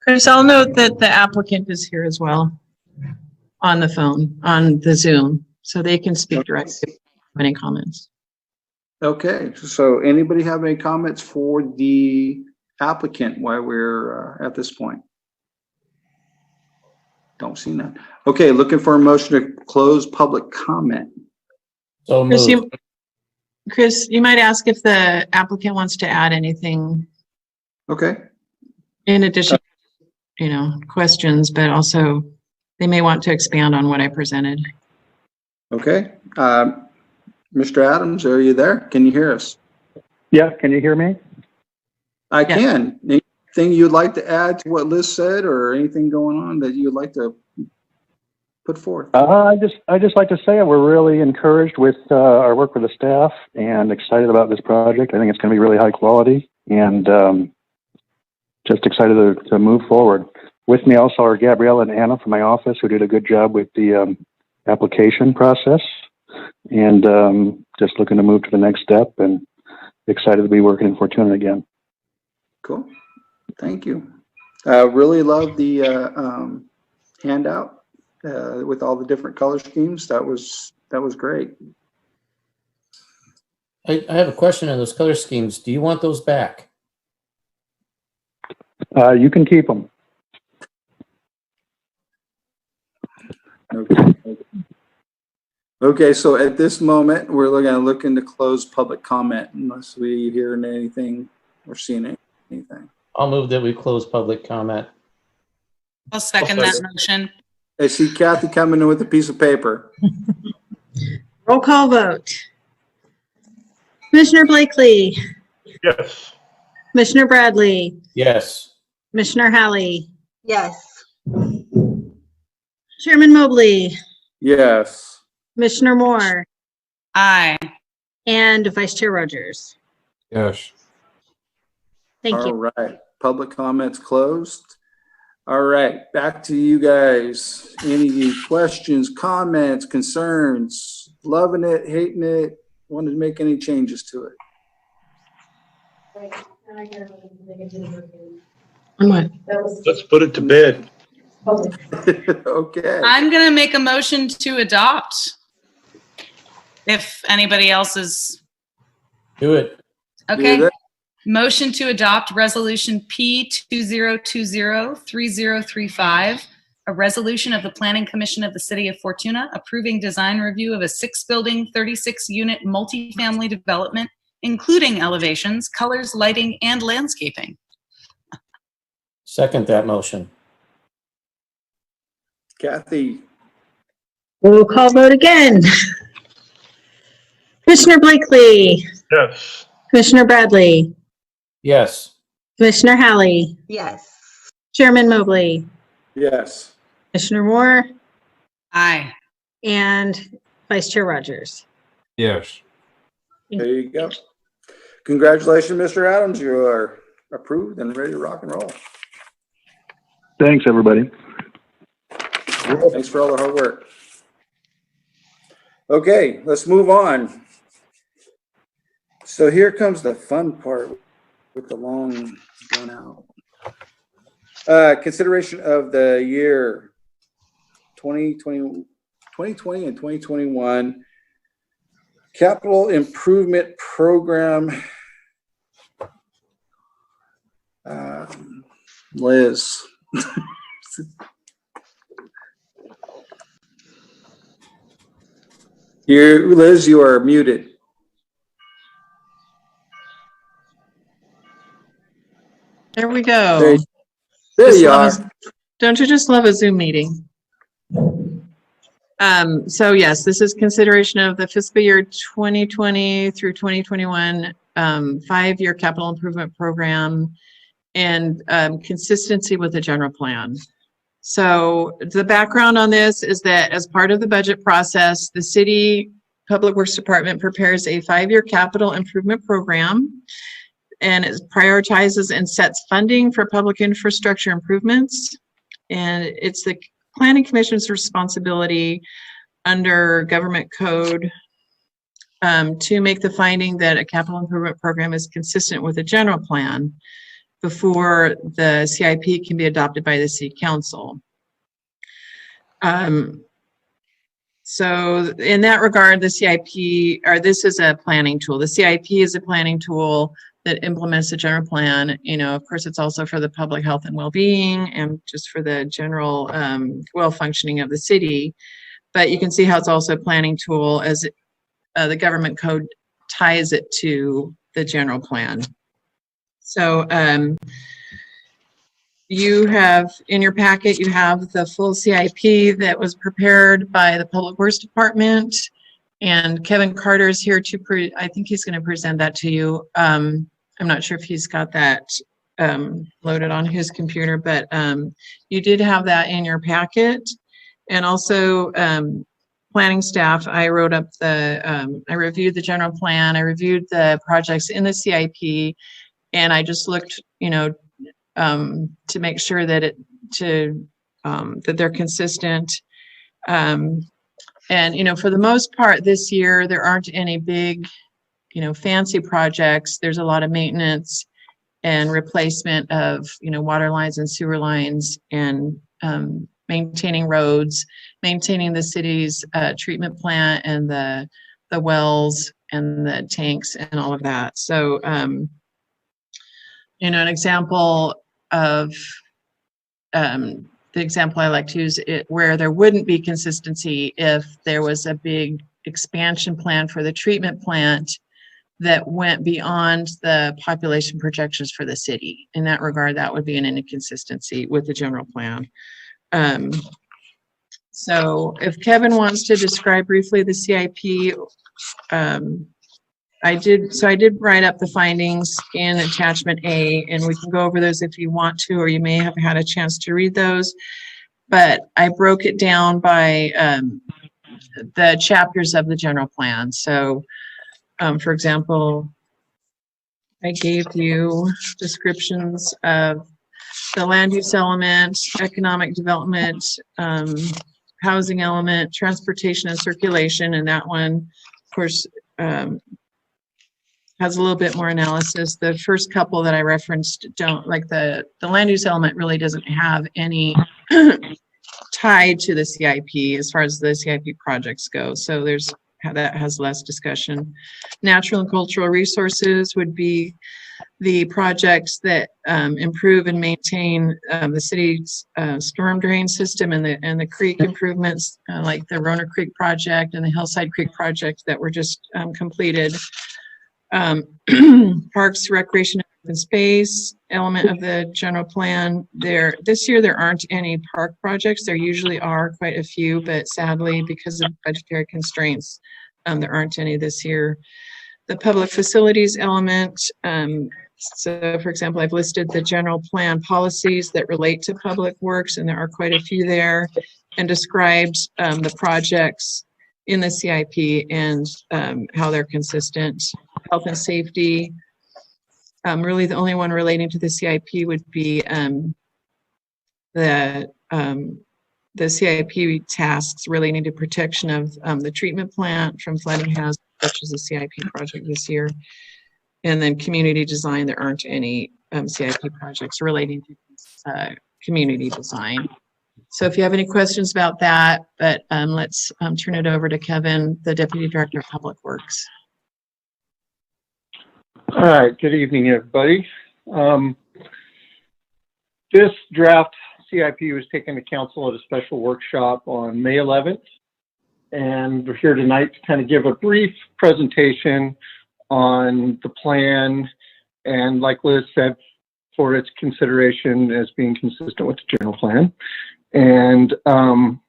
Chris, I'll note that the applicant is here as well on the phone, on the Zoom, so they can speak directly if they have any comments. Okay, so anybody have any comments for the applicant while we're at this point? Don't see none. Okay, looking for a motion to close public comment. So Chris, moved. you might ask if the applicant wants to add anything Okay, in addition, questions, but also they may want to expand on what I presented. okay. Mr. Adams, are you there? Can you hear us? Yeah, can you hear me? I Yes. can. Anything you'd like to add to what Liz said, or anything going on that you'd like to put forth? I just like to say we're really encouraged with our work with the staff and excited about this project. I think it's going to be really high quality, and just excited to move forward. With me also are Gabriella and Anna from my office, who did a good job with the application process, and just looking to move to the next step, and excited to be working in Fortuna again. Cool. Thank you. Really love the handout with all the different color schemes. That was great. I have a question on those color schemes. Do you want those back? You can keep them. Okay. Okay, so at this moment, we're going to look into closed public comment unless we hear anything or seeing anything. I'll move that we close public comment. I'll second that motion. I see Kathy coming in with a piece of paper. Roll call vote. Commissioner Blakely, Yes. Commissioner Bradley, Yes. Commissioner Hallie, Yes. Chairman Mobley, Yes. Commissioner Moore, Aye. and Vice Chair Rogers. Yes. Thank you. All right. Public comments closed. All right. Back to you guys. Any questions, comments, concerns? Loving it, hating it? Wanted to make any changes to it? Let's put it to bed. Okay. I'm going to make a motion to adopt. If anybody else is Do it. okay. Do that. Motion to adopt resolution P20203035, a resolution of the Planning Commission of the City of Fortuna approving design review of a 6-building, 36-unit multifamily development, including elevations, colors, lighting, and landscaping. Second that motion. Kathy. Roll call vote again. Commissioner Blakely, Yes. Commissioner Bradley, Yes. Commissioner Hallie, Yes. Chairman Mobley, Yes. Commissioner Moore, Aye. and Vice Chair Rogers. Yes. There you go. Congratulations, Mr. Adams. You are approved and ready to rock and roll. Thanks, everybody. Thanks for all the hard work. Okay, let's move on. So here comes the fun part with the long drawn out. Consideration of the year 2020 and 2021 capital improvement program. Liz. Liz, you are muted. There we go. There Just you love are. Don't you just love a Zoom meeting? So yes, this is consideration of the fiscal year 2020 through 2021 5-year capital improvement program and consistency with the general plan. So the background on this is that as part of the budget process, the city Public Works Department prepares a 5-year capital improvement program, and it prioritizes and sets funding for public infrastructure improvements. And it's the Planning Commission's responsibility under government code to make the finding that a capital improvement program is consistent with the general plan before the CIP can be adopted by the City Council. So in that regard, the CIP, or this is a planning tool. The CIP is a planning tool that implements the general plan. You know, of course, it's also for the public health and well-being and just for the general well-functioning of the city. But you can see how it's also a planning tool as the government code ties it to the general plan. So you have in your packet, you have the full CIP that was prepared by the Public Works Department, and Kevin Carter is here to, I think he's going to present that to you. I'm not sure if he's got that loaded on his computer, but you did have that in your packet. And also planning staff, I wrote up the, I reviewed the general plan, I reviewed the projects in the CIP, and I just looked, you know, to make sure that that they're consistent. And, you know, for the most part this year, there aren't any big, you know, fancy projects. There's a lot of maintenance and replacement of, you know, water lines and sewer lines, and maintaining roads, maintaining the city's treatment plant and the wells and the tanks and all of that. So, you know, an example of the example I like to use it where there wouldn't be consistency if there was a big expansion plan for the treatment plant that went beyond the population projections for the city. In that regard, that would be an inconsistency with the general plan. So if Kevin wants to describe briefly the CIP, I did write up the findings in attachment A, and we can go over those if you want to, or you may have had a chance to read those. But I broke it down by the chapters of the general plan. So, for example, I gave you descriptions of the land use element, economic development, housing element, transportation and circulation, and that one, of course, has a little bit more analysis. The first couple that I referenced don't, like the land use element really doesn't have any tied to the CIP as far as the CIP projects go. So there's that has less discussion. Natural and cultural resources would be the projects that improve and maintain the city's storm drain system and the creek improvements, like the Roner Creek project and the Hillside Creek project that were just completed. Parks, recreation, and space element of the general plan. This year there aren't any park projects. There usually are quite a few, but sadly because of budgetary constraints, there aren't any this year. The public facilities element. So for example, I've listed the general plan policies that relate to public works, and there are quite a few there, and described the projects in the CIP and how they're consistent. Health and safety. Really the only one relating to the CIP would be the CIP tasks relating to protection of the treatment plant from flooding hazards, such as the CIP project this year. And then community design, there aren't any CIP projects relating to community design. So if you have any questions about that, but let's turn it over to Kevin, the Deputy Director of Public Works. All right, good evening, everybody. This draft CIP was taken to council at a special workshop on May 11th. And we're here tonight to kind of give a brief presentation on the plan and, like Liz said, for its consideration as being consistent with the general plan. And, oh,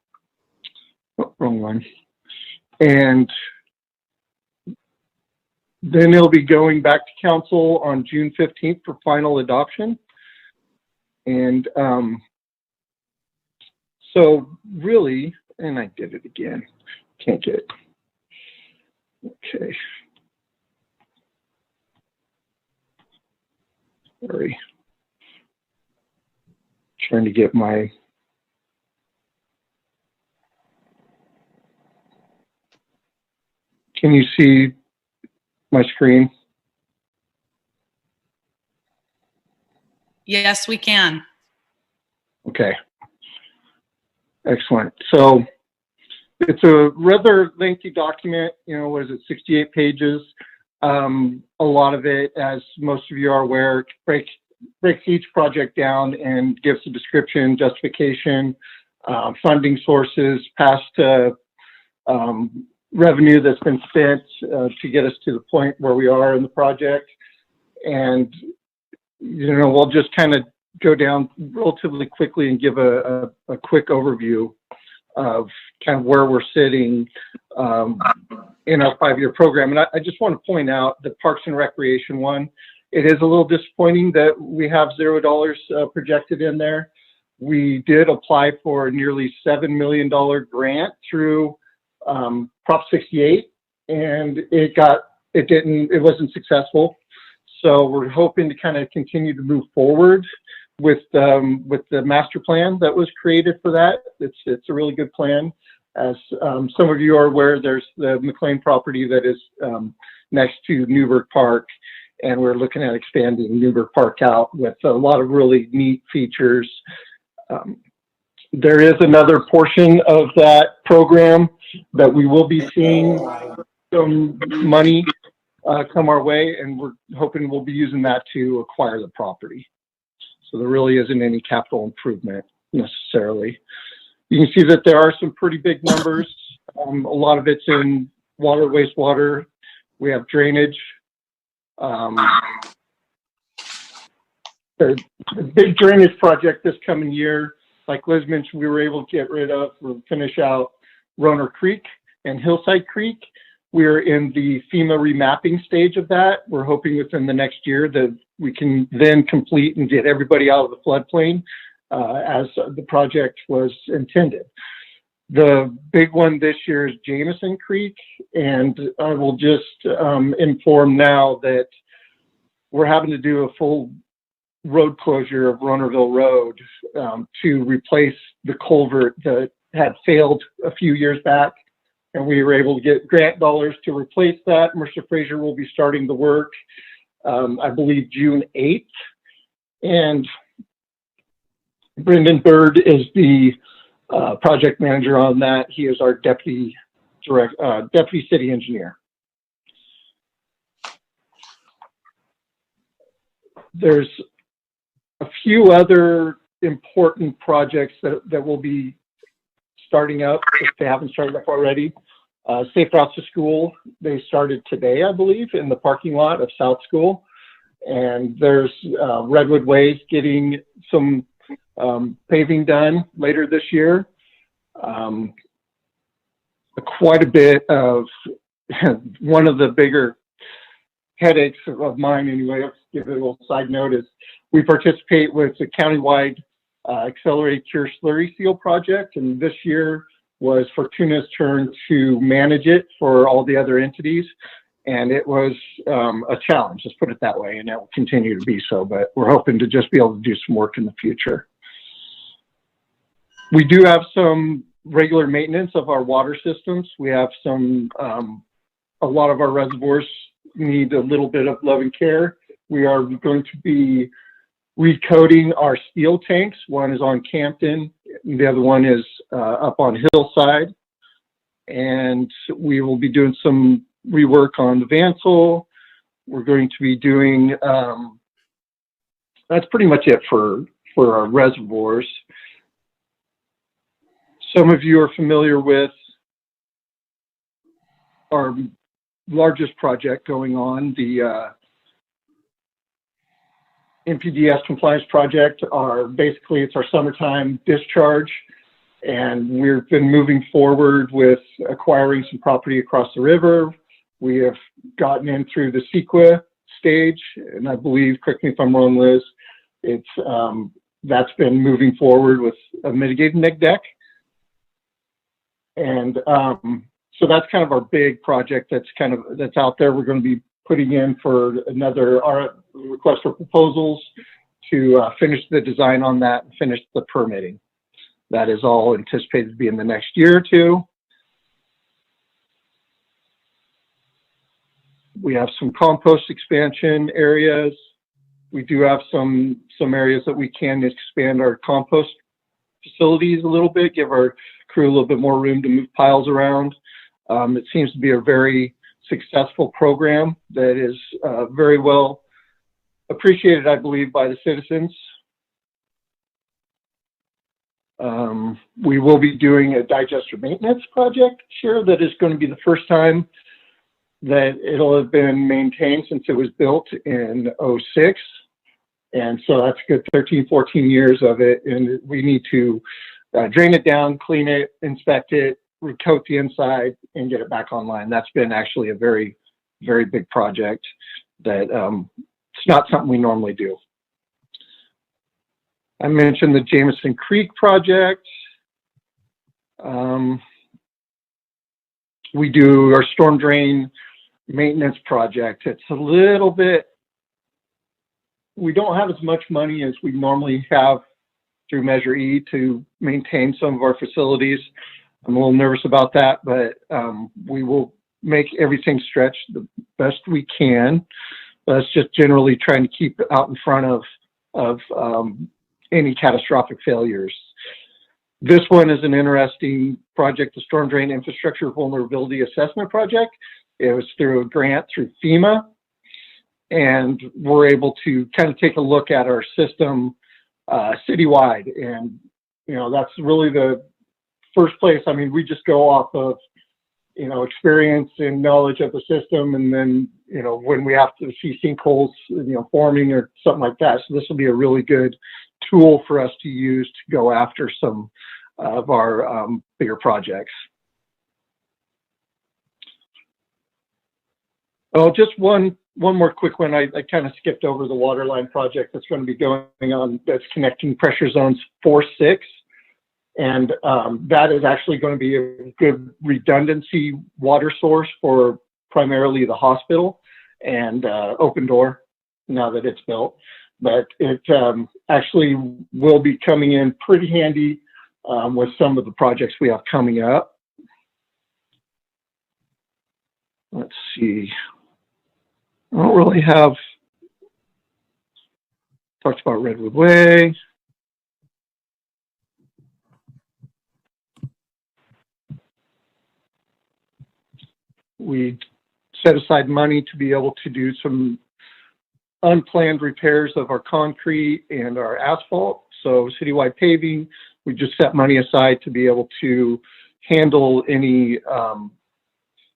wrong one. And then it'll be going back to council on June 15th for final adoption. And so really, and I did it again, can't get it. Okay. Sorry. Trying to get my, can you see my screen? Yes, we can. Okay. Excellent. So it's a rather lengthy document, you know, what is it, 68 pages. A lot of it, as most of you are aware, breaks each project down and gives a description, justification, funding sources, past revenue that's been spent to get us to the point where we are in the project. And, you know, we'll just kind of go down relatively quickly and give a quick overview of kind of where we're sitting in our 5-year program. And I just want to point out the Parks and Recreation one It is a little disappointing that we have $0 projected in there. We did apply for a nearly $7 million grant through Prop 68, and it wasn't successful. So we're hoping to kind of continue to move forward with the master plan that was created for that. It's a really good plan. As some of you are aware, there's the McLean property that is next to Newburgh Park, and we're looking at expanding Newburgh Park out with a lot of really neat features. There is another portion of that program that we will be seeing some money come our way, and we're hoping we'll be using that to acquire the property. So there really isn't any capital improvement necessarily. You can see that there are some pretty big numbers. A lot of it's in water, wastewater. We have drainage. The big drainage project this coming year, like Liz mentioned, we were able to get rid of or finish out Roner Creek and Hillside Creek. We're in the FEMA remapping stage of that. We're hoping within the next year that we can then complete and get everybody out of the floodplain as the project was intended. The big one this year is Jameson Creek, and I will just inform now that we're having to do a full road closure of Ronerville Road to replace the culvert that had failed a few years back. And we were able to get grant dollars to replace that. Mercer Fraser will be starting the work, I believe, June 8th. And Brendan Bird is the project manager on that. He is our deputy city engineer. There's a few other important projects that will be starting up if they haven't started up already. Safe Routes to School, they started today, I believe, in the parking lot of South School. And there's Redwood Ways getting some paving done later this year. Quite a bit of one of the bigger headaches of mine anyway, I'll give it a little side note, is we participate with the countywide Accelerated Cure Slurry Seal project, and this year was Fortuna's turn to manage it for all the other entities, and it was a challenge, let's put it that way, and it will continue to be so, but we're hoping to just be able to do some work in the future. We do have some regular maintenance of our water systems. We have some, a lot of our reservoirs need a little bit of love and care. We are going to be recoating our steel tanks. One is on Campton, the other one is up on Hillside. And we will be doing some rework on the Vansel. We're going to be doing, that's pretty much it for our reservoirs. Some of you are familiar with our largest project going on, the NPDES compliance project. Basically, it's our summertime discharge, and we've been moving forward with acquiring some property across the river. We have gotten in through the CEQA stage, and I believe, correct me if I'm wrong, Liz, that's been moving forward with a mitigated neg deck. And so that's kind of our big project that's out there. We're going to be putting in for another request for proposals to finish the design on that and finish the permitting. That is all anticipated to be in the next year or two. We have some compost expansion areas. We do have some areas that we can expand our compost facilities a little bit, give our crew a little bit more room to move piles around. It seems to be a very successful program that is very well appreciated, I believe, by the citizens. We will be doing a digester maintenance project here that is going to be the first time that it'll have been maintained since it was built in '06. And so that's a good 13, 14 years of it. And we need to drain it down, clean it, inspect it, recoat the inside, and get it back online. That's been actually a very, very big project that it's not something we normally do. I mentioned the Jameson Creek project. We do our storm drain maintenance project. It's a little bit, we don't have as much money as we normally have through Measure E to maintain some of our facilities. I'm a little nervous about that, but we will make everything stretch the best we can. That's just generally trying to keep it out in front of any catastrophic failures. This one is an interesting project, the Storm Drain Infrastructure Vulnerability Assessment Project. It was through a grant through FEMA, and we're able to kind of take a look at our system citywide. And, you know, that's really the first place. I mean, we just go off of, you know, experience and knowledge of the system. And then, you know, when we have to see sinkholes, you know, forming or something like that. So this will be a really good tool for us to use to go after some of our bigger projects. Oh, just one more quick one. I kind of skipped over the water line project that's going to be going on, that's connecting pressure zones 4-6. And that is actually going to be a good redundancy water source for primarily the hospital and Open Door now that it's built. But it actually will be coming in pretty handy with some of the projects we have coming up. Let's see. I don't really have, talked about Redwood Way. We set aside money to be able to do some unplanned repairs of our concrete and our asphalt. So citywide paving, we just set money aside to be able to handle any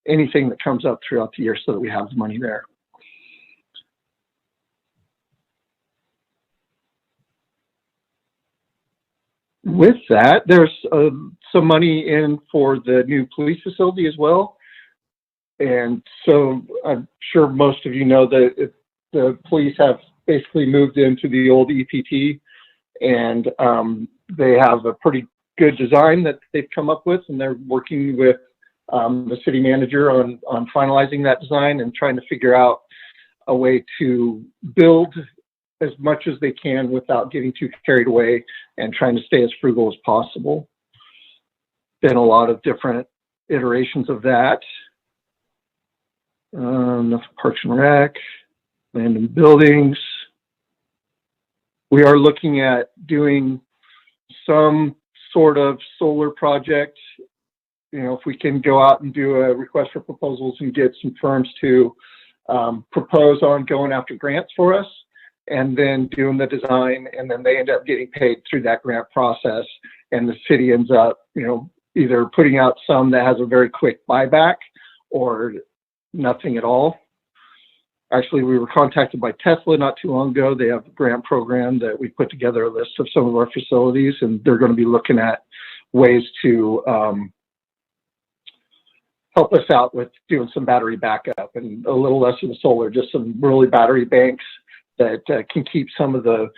anything that comes up throughout the year so that we have the money there. With that, there's some money in for the new police facility as well. And so I'm sure most of you know that the police have basically moved into the old EPT, and they have a pretty good design that they've come up with, and they're working with the city manager on finalizing that design and trying to figure out a way to build as much as they can without getting too carried away and trying to stay as frugal as possible. Been a lot of different iterations of that. Parks and Rec, land and buildings. We are looking at doing some sort of solar project. You know, if we can go out and do a request for proposals and get some firms to propose on going after grants for us, and then doing the design, and then they end up getting paid through that grant process, and the city ends up, you know, either putting out some that has a very quick buyback or nothing at all. Actually, we were contacted by Tesla not too long ago. They have a grant program that we put together a list of some of our facilities, and they're going to be looking at ways to help us out with doing some battery backup and a little less of the solar, just some really battery banks that can keep some of the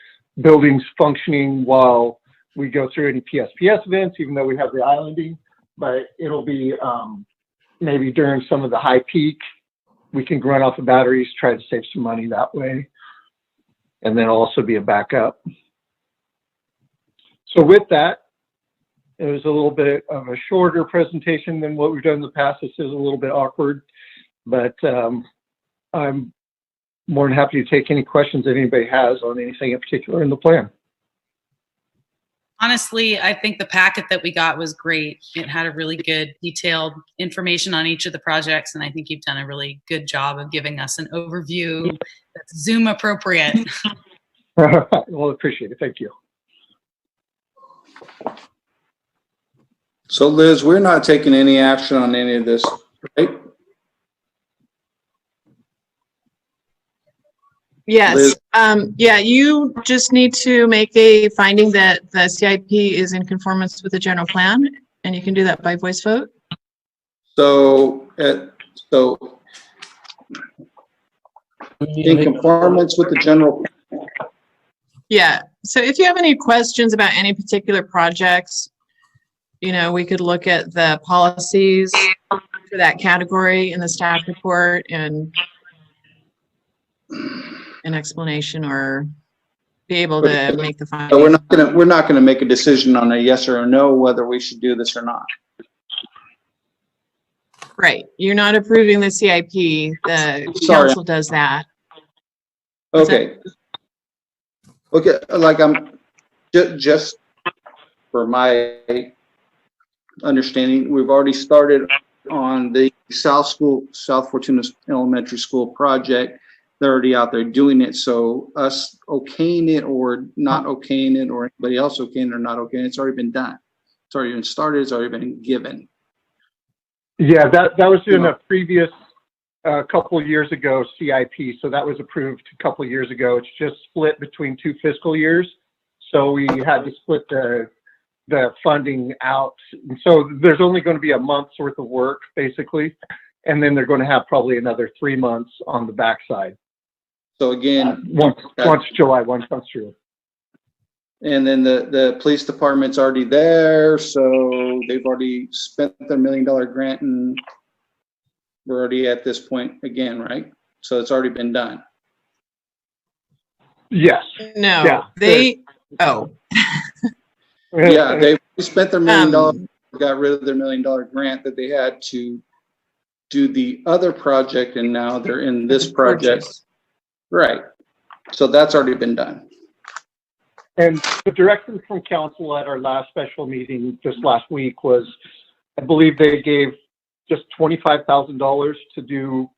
buildings functioning while we go through any PSPS events, even though we have the islanding. But it'll be maybe during some of the high peak, we can run off the batteries, try to save some money that way. And then it'll also be a backup. So with that, it was a little bit of a shorter presentation than what we've done in the past. This is a little bit awkward, but I'm more than happy to take any questions that anybody has on anything in particular in the plan. Honestly, I think the packet that we got was great. It had a really good detailed information on each of the projects, and I think you've done a really good job of giving us an overview that's Zoom appropriate. Well, appreciate it. Thank you. So Liz, we're not taking any action on any of this, right? Yes. Liz? Yeah, you just need to make a finding that the CIP is in conformance with the general plan, and you can do that by voice vote. So in conformance with the general. Yeah, so if you have any questions about any particular projects, you know, we could look at the policies for that category in the staff report and an explanation, or be able to make the So finding. we're not gonna make a decision on a yes or a no whether we should do this or not. Right, you're not approving the CIP, the Sorry. council does that. What's Okay. Okay, like I'm, just for my understanding, we've already started on the South Fortuna Elementary School project. They're already out there doing it, so us okaying it or not okaying it, or anybody else okaying it or not okaying it, it's already been done. It's already been started, it's already been given. Yeah, that was in a previous couple of years ago CIP, so that was approved a couple of years ago. It's just split between 2 fiscal years, so we had to split the funding out. And so there's only going to be a month's worth of work, basically, and then they're going to have probably another 3 months on the backside. So again, once July 1 comes through. And then the police department's already there, so they've already spent their $1 million grant, and we're already at this point again, right? So it's already been done. Yes. No, Yeah. oh. Yeah, they spent their $1 million, got rid of their $1 million grant that they had to do the other project, and now they're in this project. Right. So that's already been done. And the direction from council at our last special meeting just last week was, I believe they gave just $25,000 to do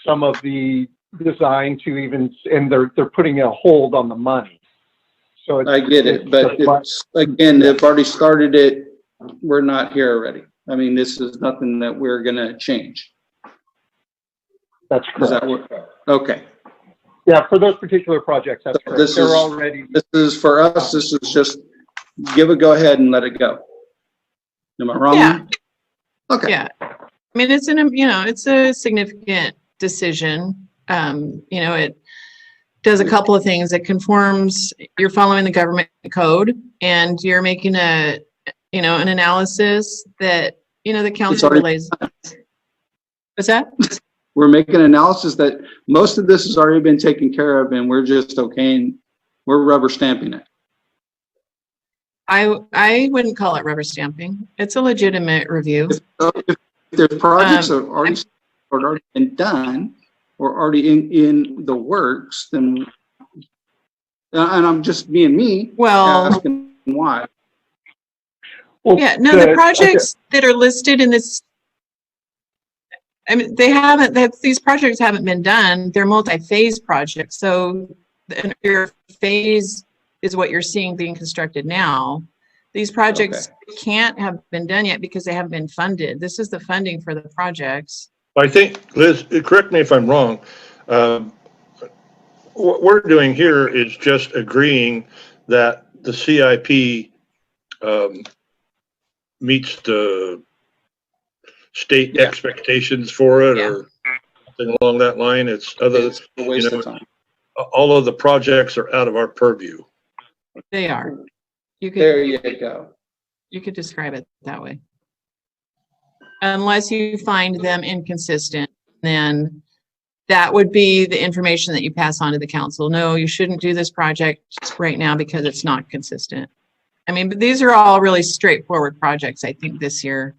some of the design to even, and they're putting a hold on the money. So I get it, but it's, again, they've already started it. We're not here already. I mean, this is nothing that we're gonna change. That's correct. Is that what, okay. Yeah, for those particular projects, that's correct. This They're is already. This is for us. This is just give a go ahead and let it go. Am I wrong? Yeah. Okay. Yeah. I mean, it's it's a significant decision. You know, it does a couple of things. It conforms, you're following the government code, and you're making an analysis that, the council relays. What's that? We're making an analysis that most of this has already been taken care of, and we're just okaying, we're rubber stamping it. I wouldn't call it rubber stamping. It's a legitimate review. If there's projects that are already been done or already in the works, then, and I'm just being me, asking why. Well, yeah, no, the projects that are listed in this, I mean, these projects haven't been done. They're multi-phase projects. So your phase is what you're seeing being constructed now. These projects can't have been done yet because they haven't been funded. This is the funding for the projects. I think, Liz, correct me if I'm wrong. What we're doing here is just agreeing that the CIP meets the state expectations for it, or something along that line. It's other, a waste of time. All of the projects are out of our purview. They are. There you go. You could describe it that way. Unless you find them inconsistent, then that would be the information that you pass on to the council. No, you shouldn't do this project right now because it's not consistent. I mean, but these are all really straightforward projects, I think, this year.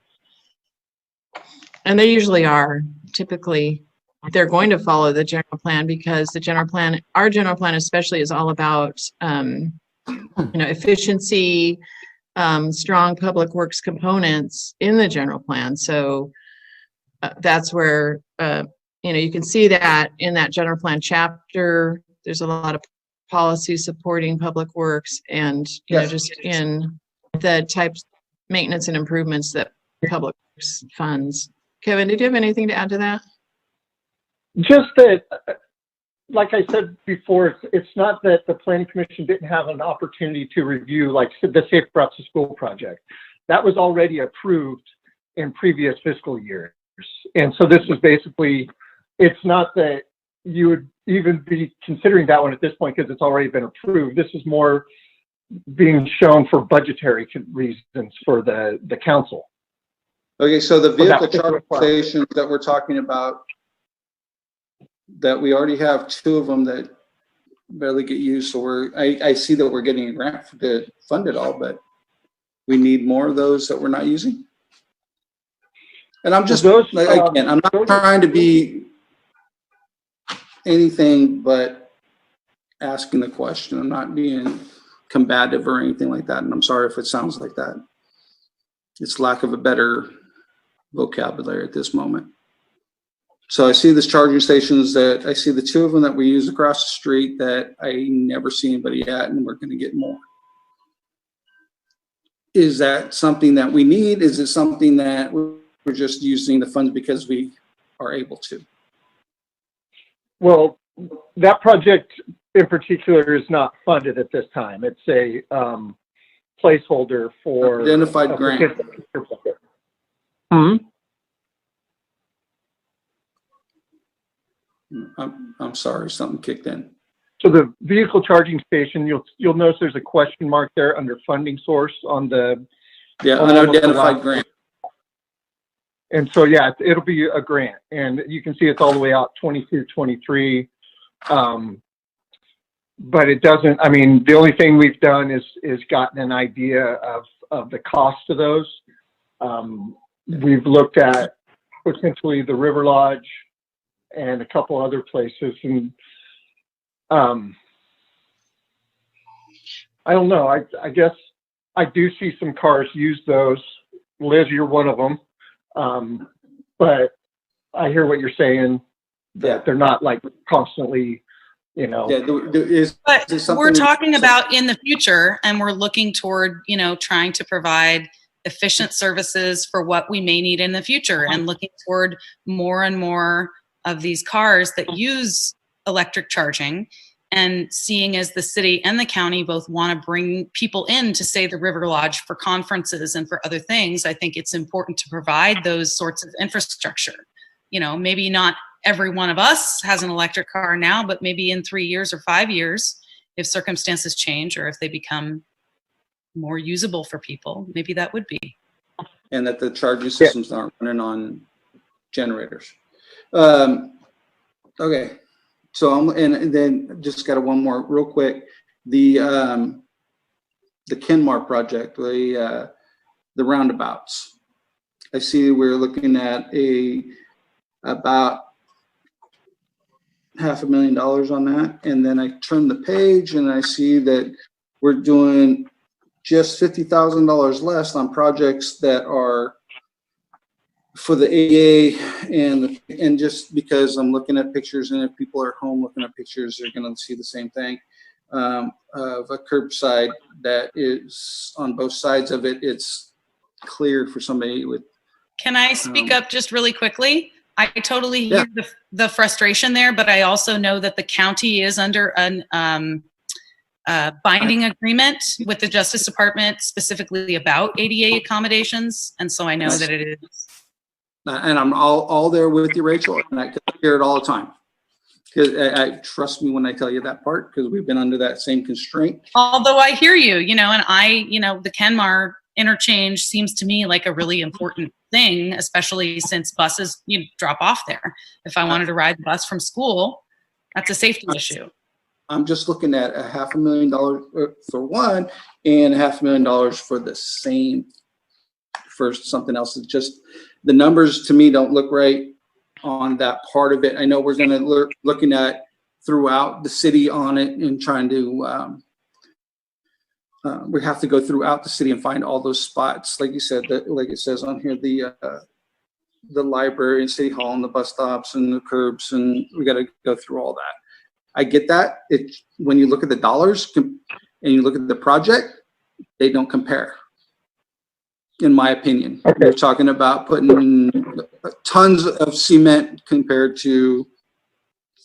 And they usually are. Typically, they're going to follow the general plan, because the general plan, our general plan especially, is all about efficiency, strong public works components in the general plan. So that's where you can see that in that general plan chapter. There's a lot of policy supporting public works, and just in the types of maintenance and improvements that public works funds. Kevin, did you have anything to add to that? Just that, like I said before, it's not that the Planning Commission didn't have an opportunity to review, like the Safe Routes to School project. That was already approved in previous fiscal years. And so this is basically, it's not that you would, even be considering that one at this point because it's already been approved. This is more being shown for budgetary reasons for the council. Okay, so the For that vehicle particular charging stations that we're talking about, that we already have 2 of them that barely get used. So I see that we're getting a grant to fund it all, but we need more of those that we're not using. And I'm just, again, I'm not trying to be anything but asking the question. I'm not being combative or anything like that. And I'm sorry if it sounds like that. It's lack of a better vocabulary at this moment. So I see this charging stations that I see the 2 of them that we use across the street that I never see anybody at, and we're going to get more. Is that something that we need? Is it something that we're just using the funds because we are able to? Well, that project in particular is not funded at this time. It's a placeholder for identified grant. I'm sorry, something kicked in. So the vehicle charging station, you'll notice there's a question mark there under funding source on the unidentified grant. And so yeah, it'll be a grant, and you can see it's all the way out 22, 23. But it doesn't. I mean, the only thing we've done is gotten an idea of the cost of those. We've looked at potentially the River Lodge and a couple other places, and I don't know. I guess I do see some cars use those. Liz, you're one of them. But I hear what you're saying, that they're not like constantly, you know. But we're talking about in the future, and we're looking toward, trying to provide efficient services for what we may need in the future, and looking toward more and more of these cars that use electric charging, and seeing as the city and the county both want to bring people in to, say, the River Lodge for conferences and for other things, I think it's important to provide those sorts of infrastructure. Maybe not every one of us has an electric car now, but maybe in 3 years or 5 years, if circumstances change or if they become more usable for people, maybe that would be. And that the charging systems aren't running on generators. Okay. So and then just got one more real quick. The Kenmar project, the roundabouts. I see we're looking at about $500,000 on that, and then I turn the page and I see that we're doing just $50,000 less on projects that are for the ADA, and just because I'm looking at pictures, and if people are home looking at pictures, they're going to see the same thing, of a curbside that is on both sides of it. It's clear for somebody with. Can I speak up just really quickly? I totally hear the frustration there, but I also know that the county is under an binding agreement with the Justice Department specifically about ADA accommodations, and so I know that it is. And I'm all there with you, Rachel, and I hear it all the time. Because I trust me when I tell you that part, because we've been under that same constraint. Although I hear you, and the Kenmar interchange seems to me like a really important thing, especially since buses drop off there. If I wanted to ride the bus from school, that's a safety issue. I'm just looking at $500,000 for one, and $500,000 for the same, for something else. It's just, the numbers to me don't look right on that part of it. I know we're going to looking at throughout the city on it, and trying to, we have to go throughout the city and find all those spots. Like you said, like it says on here, the library and city hall and the bus stops and the curbs, and we got to go through all that. I get that. When you look at the dollars and you look at the project, they don't compare, in my opinion. Okay. We're talking about putting tons of cement compared to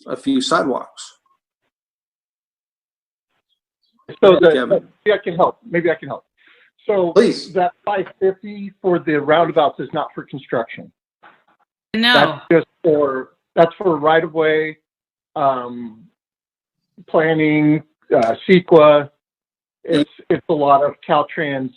a few sidewalks. So maybe I can help. So please, that $550 for the roundabouts is not for construction. No, that's for right of way planning, CEQA. It's a lot of Caltrans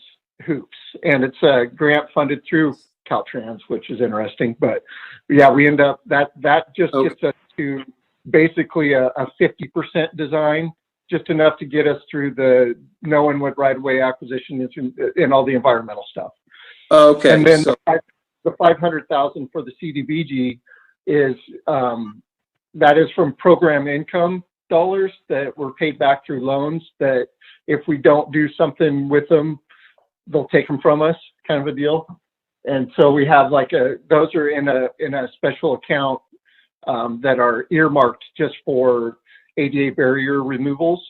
hoops, and it's a grant funded through Caltrans, which is interesting. But yeah, we end up that just gets us to basically a 50% design, just enough to get us through the knowing what right-of-way acquisition is and all the environmental stuff. Okay. And then the 500,000 for the CDBG is that is from program income dollars that were paid back through loans that if we don't do something with them, they'll take them from us, kind of a deal. And so we have like those are in a special account that are earmarked just for ADA barrier removals.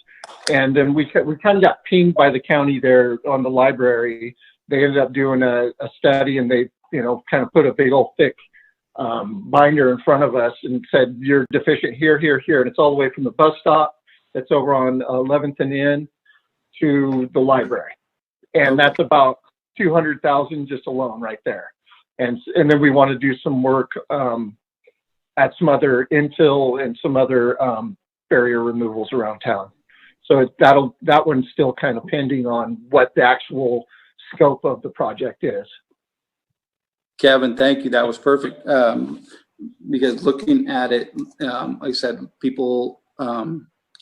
And then we kind of got pinged by the county there on the library. They ended up doing a study, and they, kind of put a big old thick binder in front of us and said, you're deficient here, here, here. And it's all the way from the bus stop that's over on 11th and N to the library. And that's about 200,000 just alone right there. And then we want to do some work at some other infill and some other barrier removals around town. So that one's still kind of pending on what the actual scope of the project is. Kevin, thank you. That was perfect. Because looking at it, like I said, people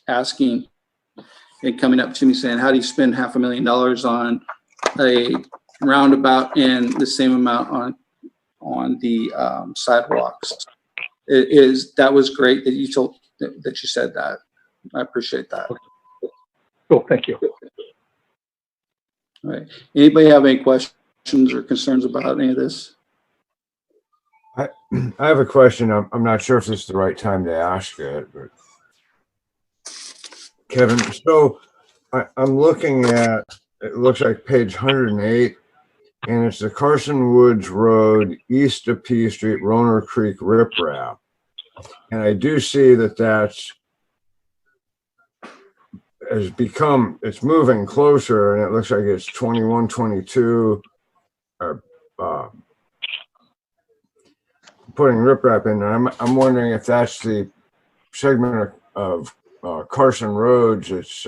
asking and coming up to me saying, how do you spend $500,000 on a roundabout and the same amount on the sidewalks? That was great that you said that. I appreciate that. Cool, thank you. All right. Anybody have any questions or concerns about any of this? I have a question. I'm not sure if this is the right time to ask it, but Kevin, so I'm looking at, it looks like page 108, and it's the Carson Woods Road, east of P Street, Roner Creek riprap. And I do see that's it's moving closer, and it looks like it's 2122 or putting riprap in there. I'm wondering if that's the segment of Carson Roads. It's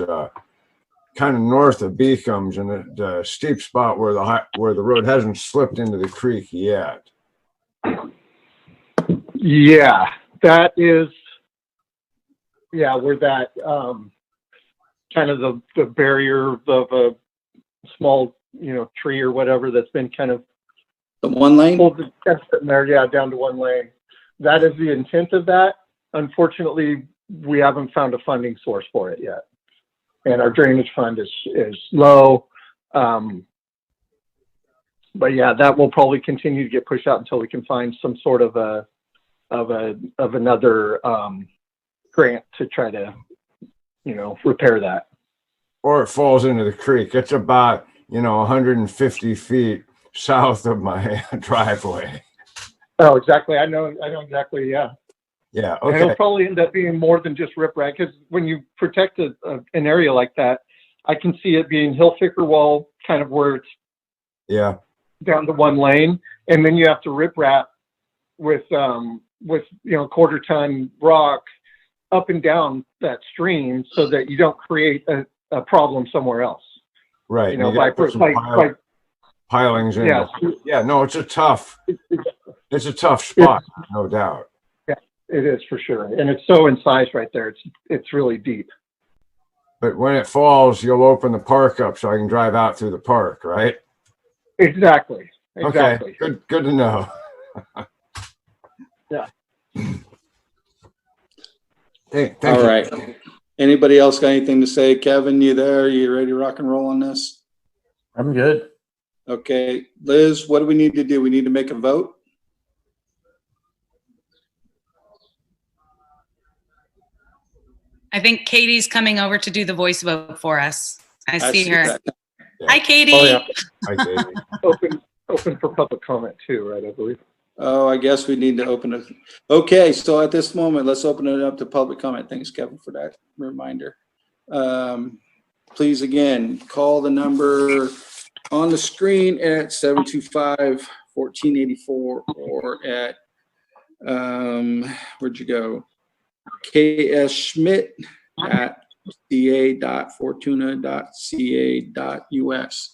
kind of north of Beacom's, and the steep spot where the road hasn't slipped into the creek yet. Yeah, that is, where that kind of the barrier of a small, tree or whatever that's been kind of the one lane there, down to one lane. That is the intent of that. Unfortunately, we haven't found a funding source for it yet, and our drainage fund is low. But yeah, that will probably continue to get pushed out until we can find some sort of another grant to try to repair that. Or it falls into the creek. It's about 150 feet south of my driveway. Oh, exactly. I know exactly. Yeah. Yeah. And Okay. it'll probably end up being more than just riprap, because when you protect an area like that, I can see it being hill thicker wall, kind of where it's down to one lane, and then you have to riprap with quarter ton rock up and down that stream so that you don't create a problem somewhere else. Right. By pilings in. Yeah. No, it's a tough spot, no doubt. Yeah, it is for sure. And it's so incised right there. It's really deep. But when it falls, you'll open the park up so I can drive out through the park, right? Exactly. Okay. Good to know. Yeah. Thank All you. right. Anybody else got anything to say? Kevin, you there? You ready to rock and roll on this? I'm good. Okay. Liz, what do we need to do? We need to make a vote? I think Katie's coming over to do the voice vote for us. I see her. that. Hi, Katie. Oh, yeah. Hi, Katie. Open for public comment too, right? I believe. Oh, I guess we need to open it. Okay, so at this moment, let's open it up to public comment. Thanks, Kevin, for that reminder. Please, again, call the number on the screen at 725-1484 or at, where'd you go? ksschmidt@ca.fortuna.ca.us.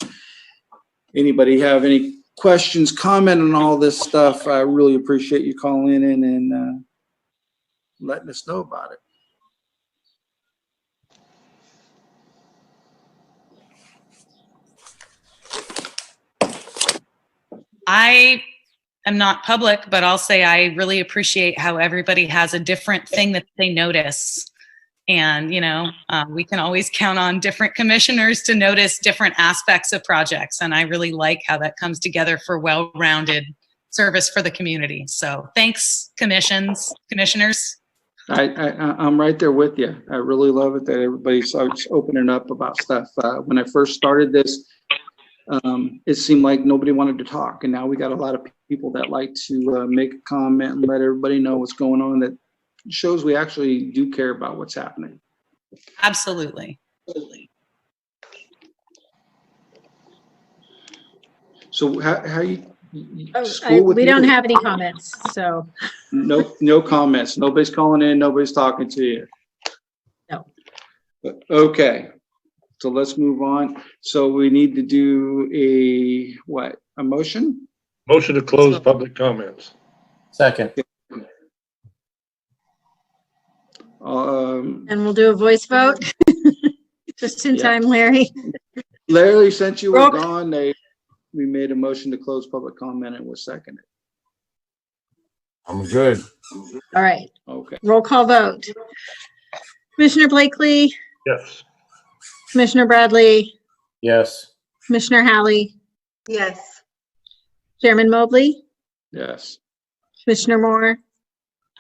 Anybody have any questions, comment on all this stuff? I really appreciate you calling in and letting us know about it. I am not public, but I'll say I really appreciate how everybody has a different thing that they notice. And, we can always count on different commissioners to notice different aspects of projects. And I really like how that comes together for well-rounded service for the community. So thanks, commissioners. I'm right there with you. I really love it that everybody starts opening up about stuff. When I first started this, it seemed like nobody wanted to talk, and now we got a lot of people that like to make a comment and let everybody know what's going on. That shows we actually do care about what's happening. Absolutely. So how you We don't have any comments, so. No comments. Nobody's calling in. Nobody's talking to you. No. Okay. So let's move on. So we need to do a motion? Motion to close public comments. Second. And we'll do a voice vote. Just in time, Larry. Larry, since you were gone, we made a motion to close public comment and was seconded. I'm good. All right. Okay. Roll call vote. Commissioner Blakely, Yes. Commissioner Bradley, Yes. Commissioner Hallie, Yes. Chairman Mobley, Yes. Commissioner Moore,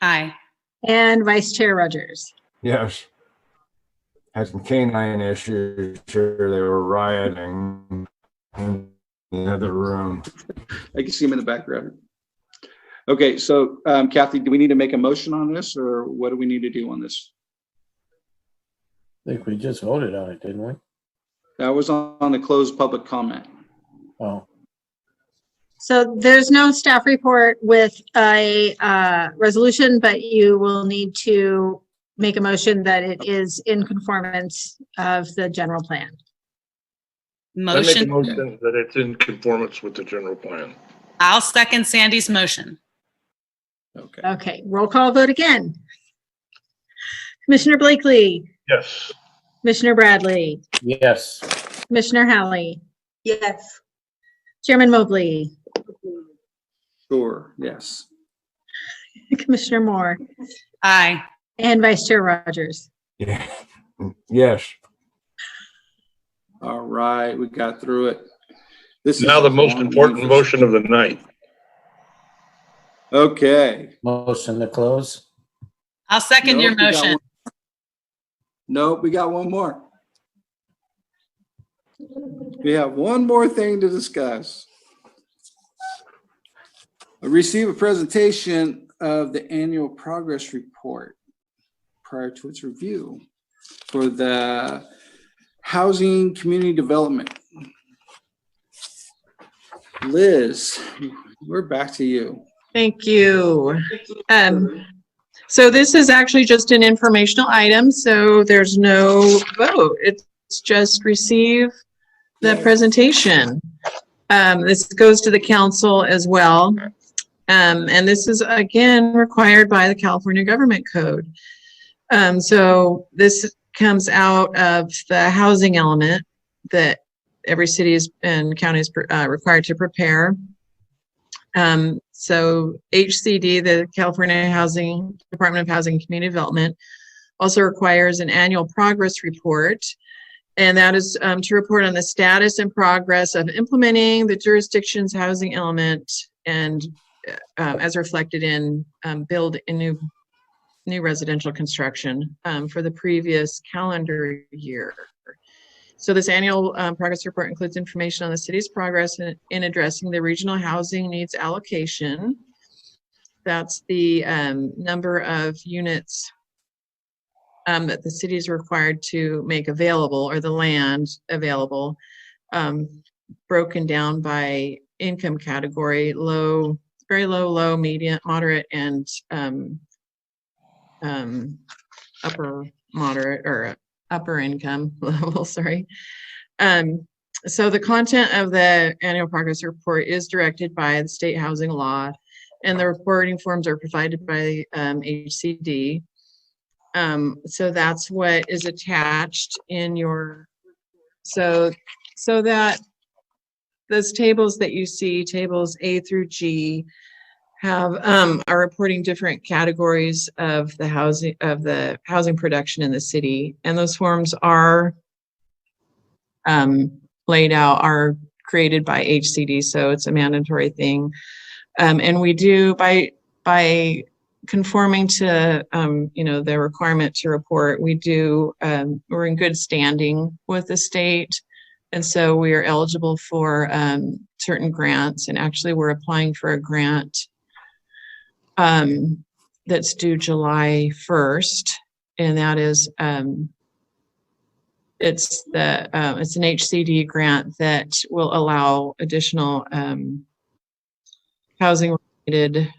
Aye. and Vice Chair Rogers. Yes. Had some canine issues here. They were rioting in the other room. I can see him in the background. Okay, so Kathy, do we need to make a motion on this, or what do we need to do on this? I think we just voted on it, didn't we? That was on the closed public comment. Oh. So there's no staff report with a resolution, but you will need to make a motion that it is in conformance of the general plan. I make a Motion. motion that it's in conformance with the general plan. I'll second Sandy's motion. Okay. Okay, roll call vote again. Commissioner Blakely, Yes. Commissioner Bradley, Yes. Commissioner Hallie, Yes. Chairman Mobley, Sure, yes. Commissioner Moore, Aye. and Vice Chair Rogers. Yeah. Yes. All right, we got through it. This Now is the a most long important one. motion of the night. Okay. Motion to close. I'll second your Nope, we got motion. Nope, we got one more. We have one more thing to discuss. Receive a presentation of the annual progress report prior to its review for the housing community development. Liz, we're back to you. Thank you. So this is actually just an informational item, so there's no vote. It's just receive the presentation. This goes to the council as well. And this is again required by the California Government Code. So this comes out of the housing element that every city and county is required to prepare. So HCD, the California Department of Housing and Community Development, also requires an annual progress report. And that is to report on the status and progress of implementing the jurisdiction's housing element and as reflected in build in new residential construction for the previous calendar year. So this annual progress report includes information on the city's progress in addressing the regional housing needs allocation. That's the number of units that the city is required to make available, or the land available, broken down by income category: low, very low, low, medium, moderate, and upper moderate or upper income level, sorry. So the content of the annual progress report is directed by the state housing law, and the reporting forms are provided by HCD. So that's what is attached in your, so that those tables that you see, tables A through G, have are reporting different categories of the housing production in the city, and those forms are laid out, are created by HCD, so it's a mandatory thing. And we do by conforming to the requirement to report, we're in good standing with the state, and so we are eligible for certain grants. And actually, we're applying for a grant that's due July 1st, and that is it's an HCD grant that will allow additional housing related.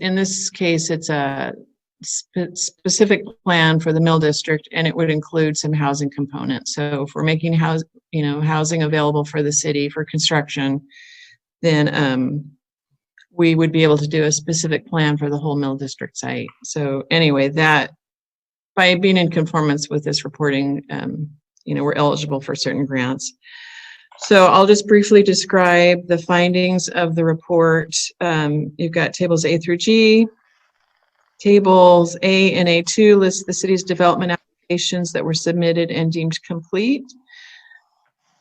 In this case, it's a specific plan for the Mill District, and it would include some housing components. So if we're making housing available for the city for construction, then we would be able to do a specific plan for the whole Mill District site. So anyway, that by being in conformance with this reporting, we're eligible for certain grants. So I'll just briefly describe the findings of the report. You've got tables A through G. Tables A and A2 list the city's development applications that were submitted and deemed complete,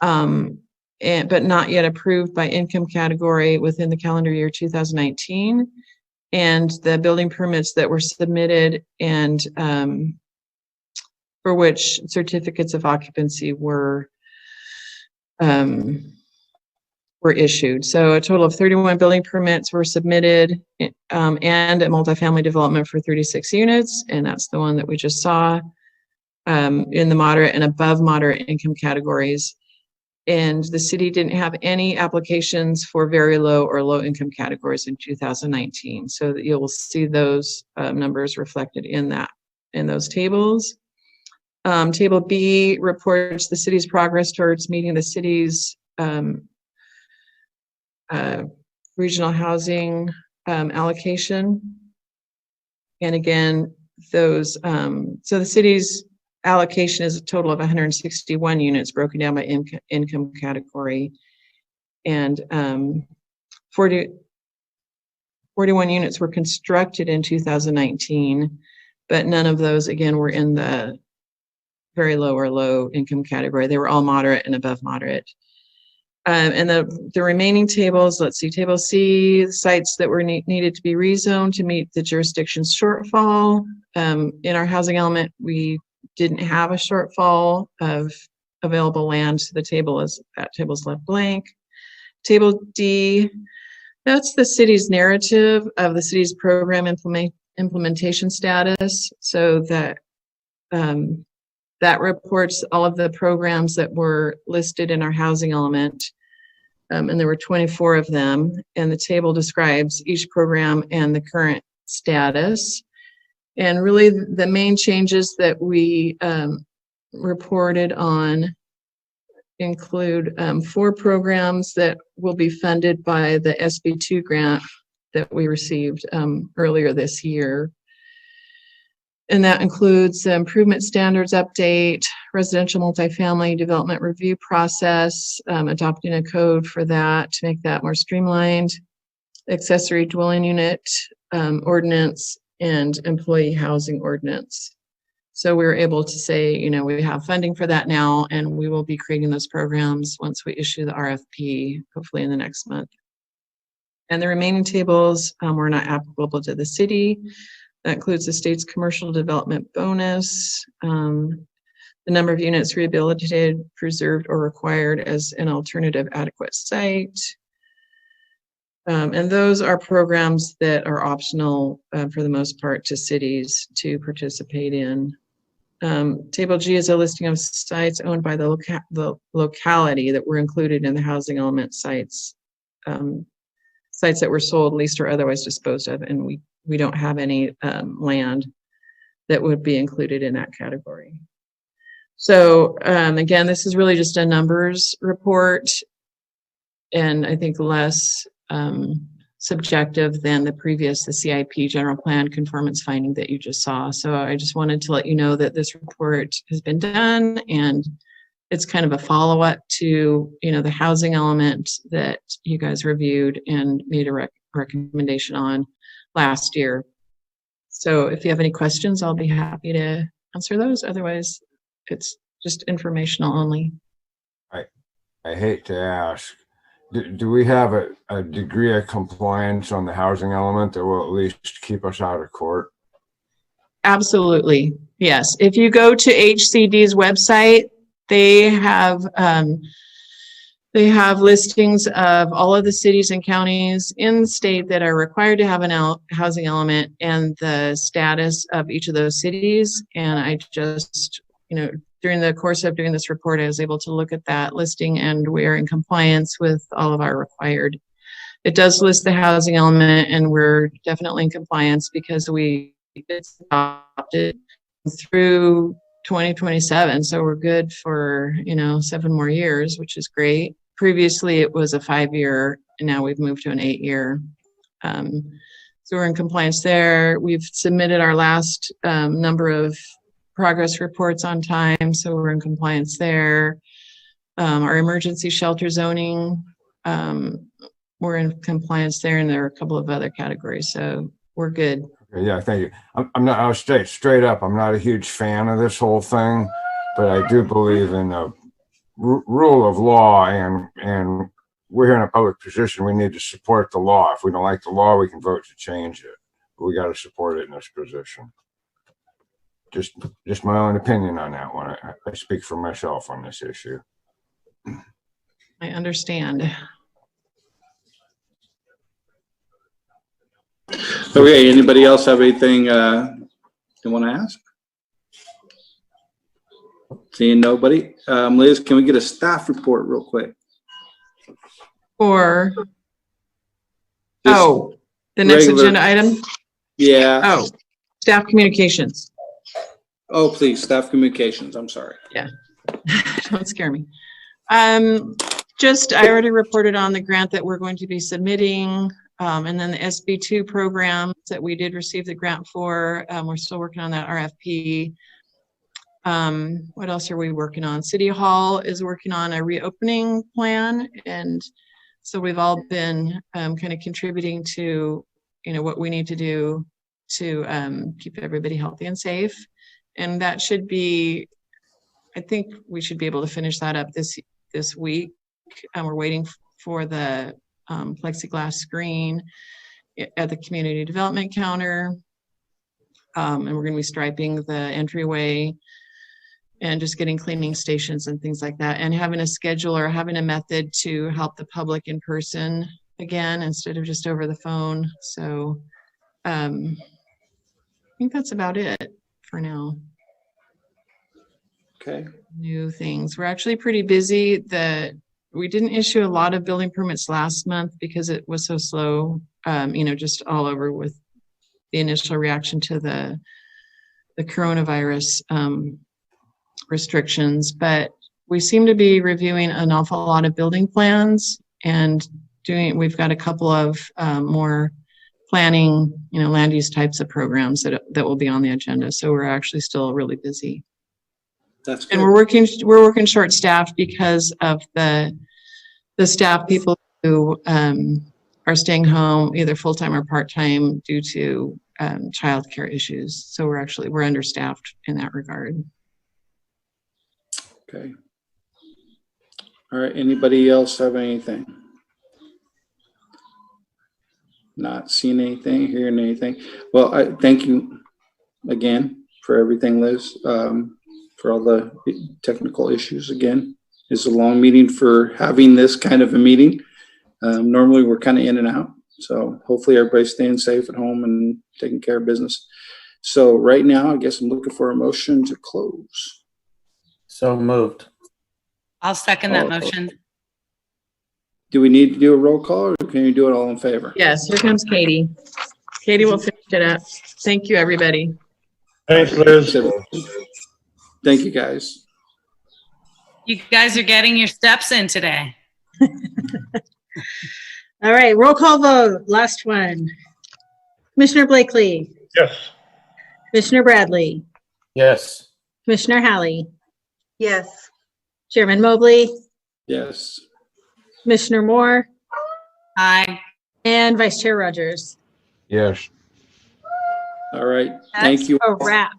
but not yet approved by income category within the calendar year 2019, and the building permits that were submitted and for which certificates of occupancy were issued. So a total of 31 building permits were submitted, and a multifamily development for 36 units, and that's the one that we just saw, in the moderate and above moderate income categories. And the city didn't have any applications for very low or low income categories in 2019. So that you'll see those numbers reflected in those tables. Table B reports the city's progress towards meeting the city's regional housing allocation. And again, those, so the city's allocation is a total of 161 units broken down by income category. And 41 units were constructed in 2019, but none of those, again, were in the very low or low income category. They were all moderate and above moderate. And the remaining tables, let's see, table C, sites that were needed to be rezoned to meet the jurisdiction's shortfall. In our housing element, we didn't have a shortfall of available land, so that table's left blank. Table D, that's the city's narrative of the city's program implementation status. So that reports all of the programs that were listed in our housing element, and there were 24 of them, and the table describes each program and the current status. And really the main changes that we reported on include 4 programs that will be funded by the SB2 grant that we received earlier this year. And that includes the improvement standards update, residential multifamily development review process, adopting a code for that to make that more streamlined, accessory dwelling unit ordinance, and employee housing ordinance. So we were able to say, we have funding for that now, and we will be creating those programs once we issue the RFP, hopefully in the next month. And the remaining tables were not applicable to the city. That includes the state's commercial development bonus, the number of units rehabilitated, preserved, or required as an alternative adequate site. And those are programs that are optional for the most part to cities to participate in. Table G is a listing of sites owned by the locality that were included in the housing element sites sites that were sold, leased, or otherwise disposed of, and we don't have any land that would be included in that category. So again, this is really just a numbers report, and I think less subjective than the CIP general plan conformance finding that you just saw. So I just wanted to let you know that this report has been done, and it's kind of a follow-up to, the housing element that you guys reviewed and made a recommendation on last year. So if you have any questions, I'll be happy to answer those. Otherwise, it's just informational only. I hate to ask, do we have a degree of compliance on the housing element that will at least keep us out of court? Absolutely, yes. If you go to HCD's website, they have listings of all of the cities and counties in the state that are required to have an housing element and the status of each of those cities. And I just, during the course of doing this report, I was able to look at that listing, and we are in compliance with all of our required. It does list the housing element, and we're definitely in compliance because it's adopted through 2027. So we're good for, 7 more years, which is great. Previously, it was a 5-year, and now we've moved to an 8-year. So we're in compliance there. We've submitted our last number of progress reports on time, so we're in compliance there. Our emergency shelter zoning, we're in compliance there, and there are a couple of other categories, so we're good. Okay, yeah, thank you. I'll state straight up, I'm not a huge fan of this whole thing, but I do believe in the rule of law, and we're here in a public position. We need to support the law. If we don't like the law, we can vote to change it, but we got to support it in this position. Just my own opinion on that one. I speak for myself on this issue. I understand. Okay, anybody else have anything they want to ask? Seeing nobody. Liz, can we get a staff report real quick? Or, the next regular agenda item? Yeah. Oh, staff communications. Oh, please, staff communications. I'm sorry. Yeah, don't scare me. I already reported on the grant that we're going to be submitting, and then the SB2 program that we did receive the grant for. We're still working on that RFP. What else are we working on? City Hall is working on a reopening plan, and so we've all been kind of contributing to, what we need to do to keep everybody healthy and safe. And that should be, I think we should be able to finish that up this week. And we're waiting for the plexiglass screen at the community development counter. And we're going to be striping the entryway and just getting cleaning stations and things like that, and having a schedule or having a method to help the public in person again instead of just over the phone. So I think that's about it for now. Okay. New things. We're actually pretty busy. We didn't issue a lot of building permits last month because it was so slow, just all over with the initial reaction to the coronavirus restrictions. But we seem to be reviewing an awful lot of building plans and we've got a couple of more planning, land use types of programs that will be on the agenda. So we're actually still really busy. That's good. And we're working short staffed because of the staff people who are staying home either full-time or part-time due to childcare issues. So we're understaffed in that regard. Okay. All right. Anybody else have anything? Not seeing anything, hearing anything. Well, I thank you again for everything, Liz, for all the technical issues. Again, it's a long meeting for having this kind of a meeting. Normally we're kind of in and out. So hopefully everybody's staying safe at home and taking care of business. So right now, I guess I'm looking for a motion to close. So moved. I'll second that motion. Do we need to do a roll call, or can you do it all in favor? Yes, here comes Katie. Katie will finish it up. Thank you, everybody. Thanks, Liz. Thank you, guys. You guys are getting your steps in today. All right, roll call vote, last one. Commissioner Blakely, Yes. Commissioner Bradley, Yes. Commissioner Hallie, Yes. Chairman Mobley, Yes. Commissioner Moore, Aye. and Vice Chair Rogers. Yes. All right. Thank you. A wrap.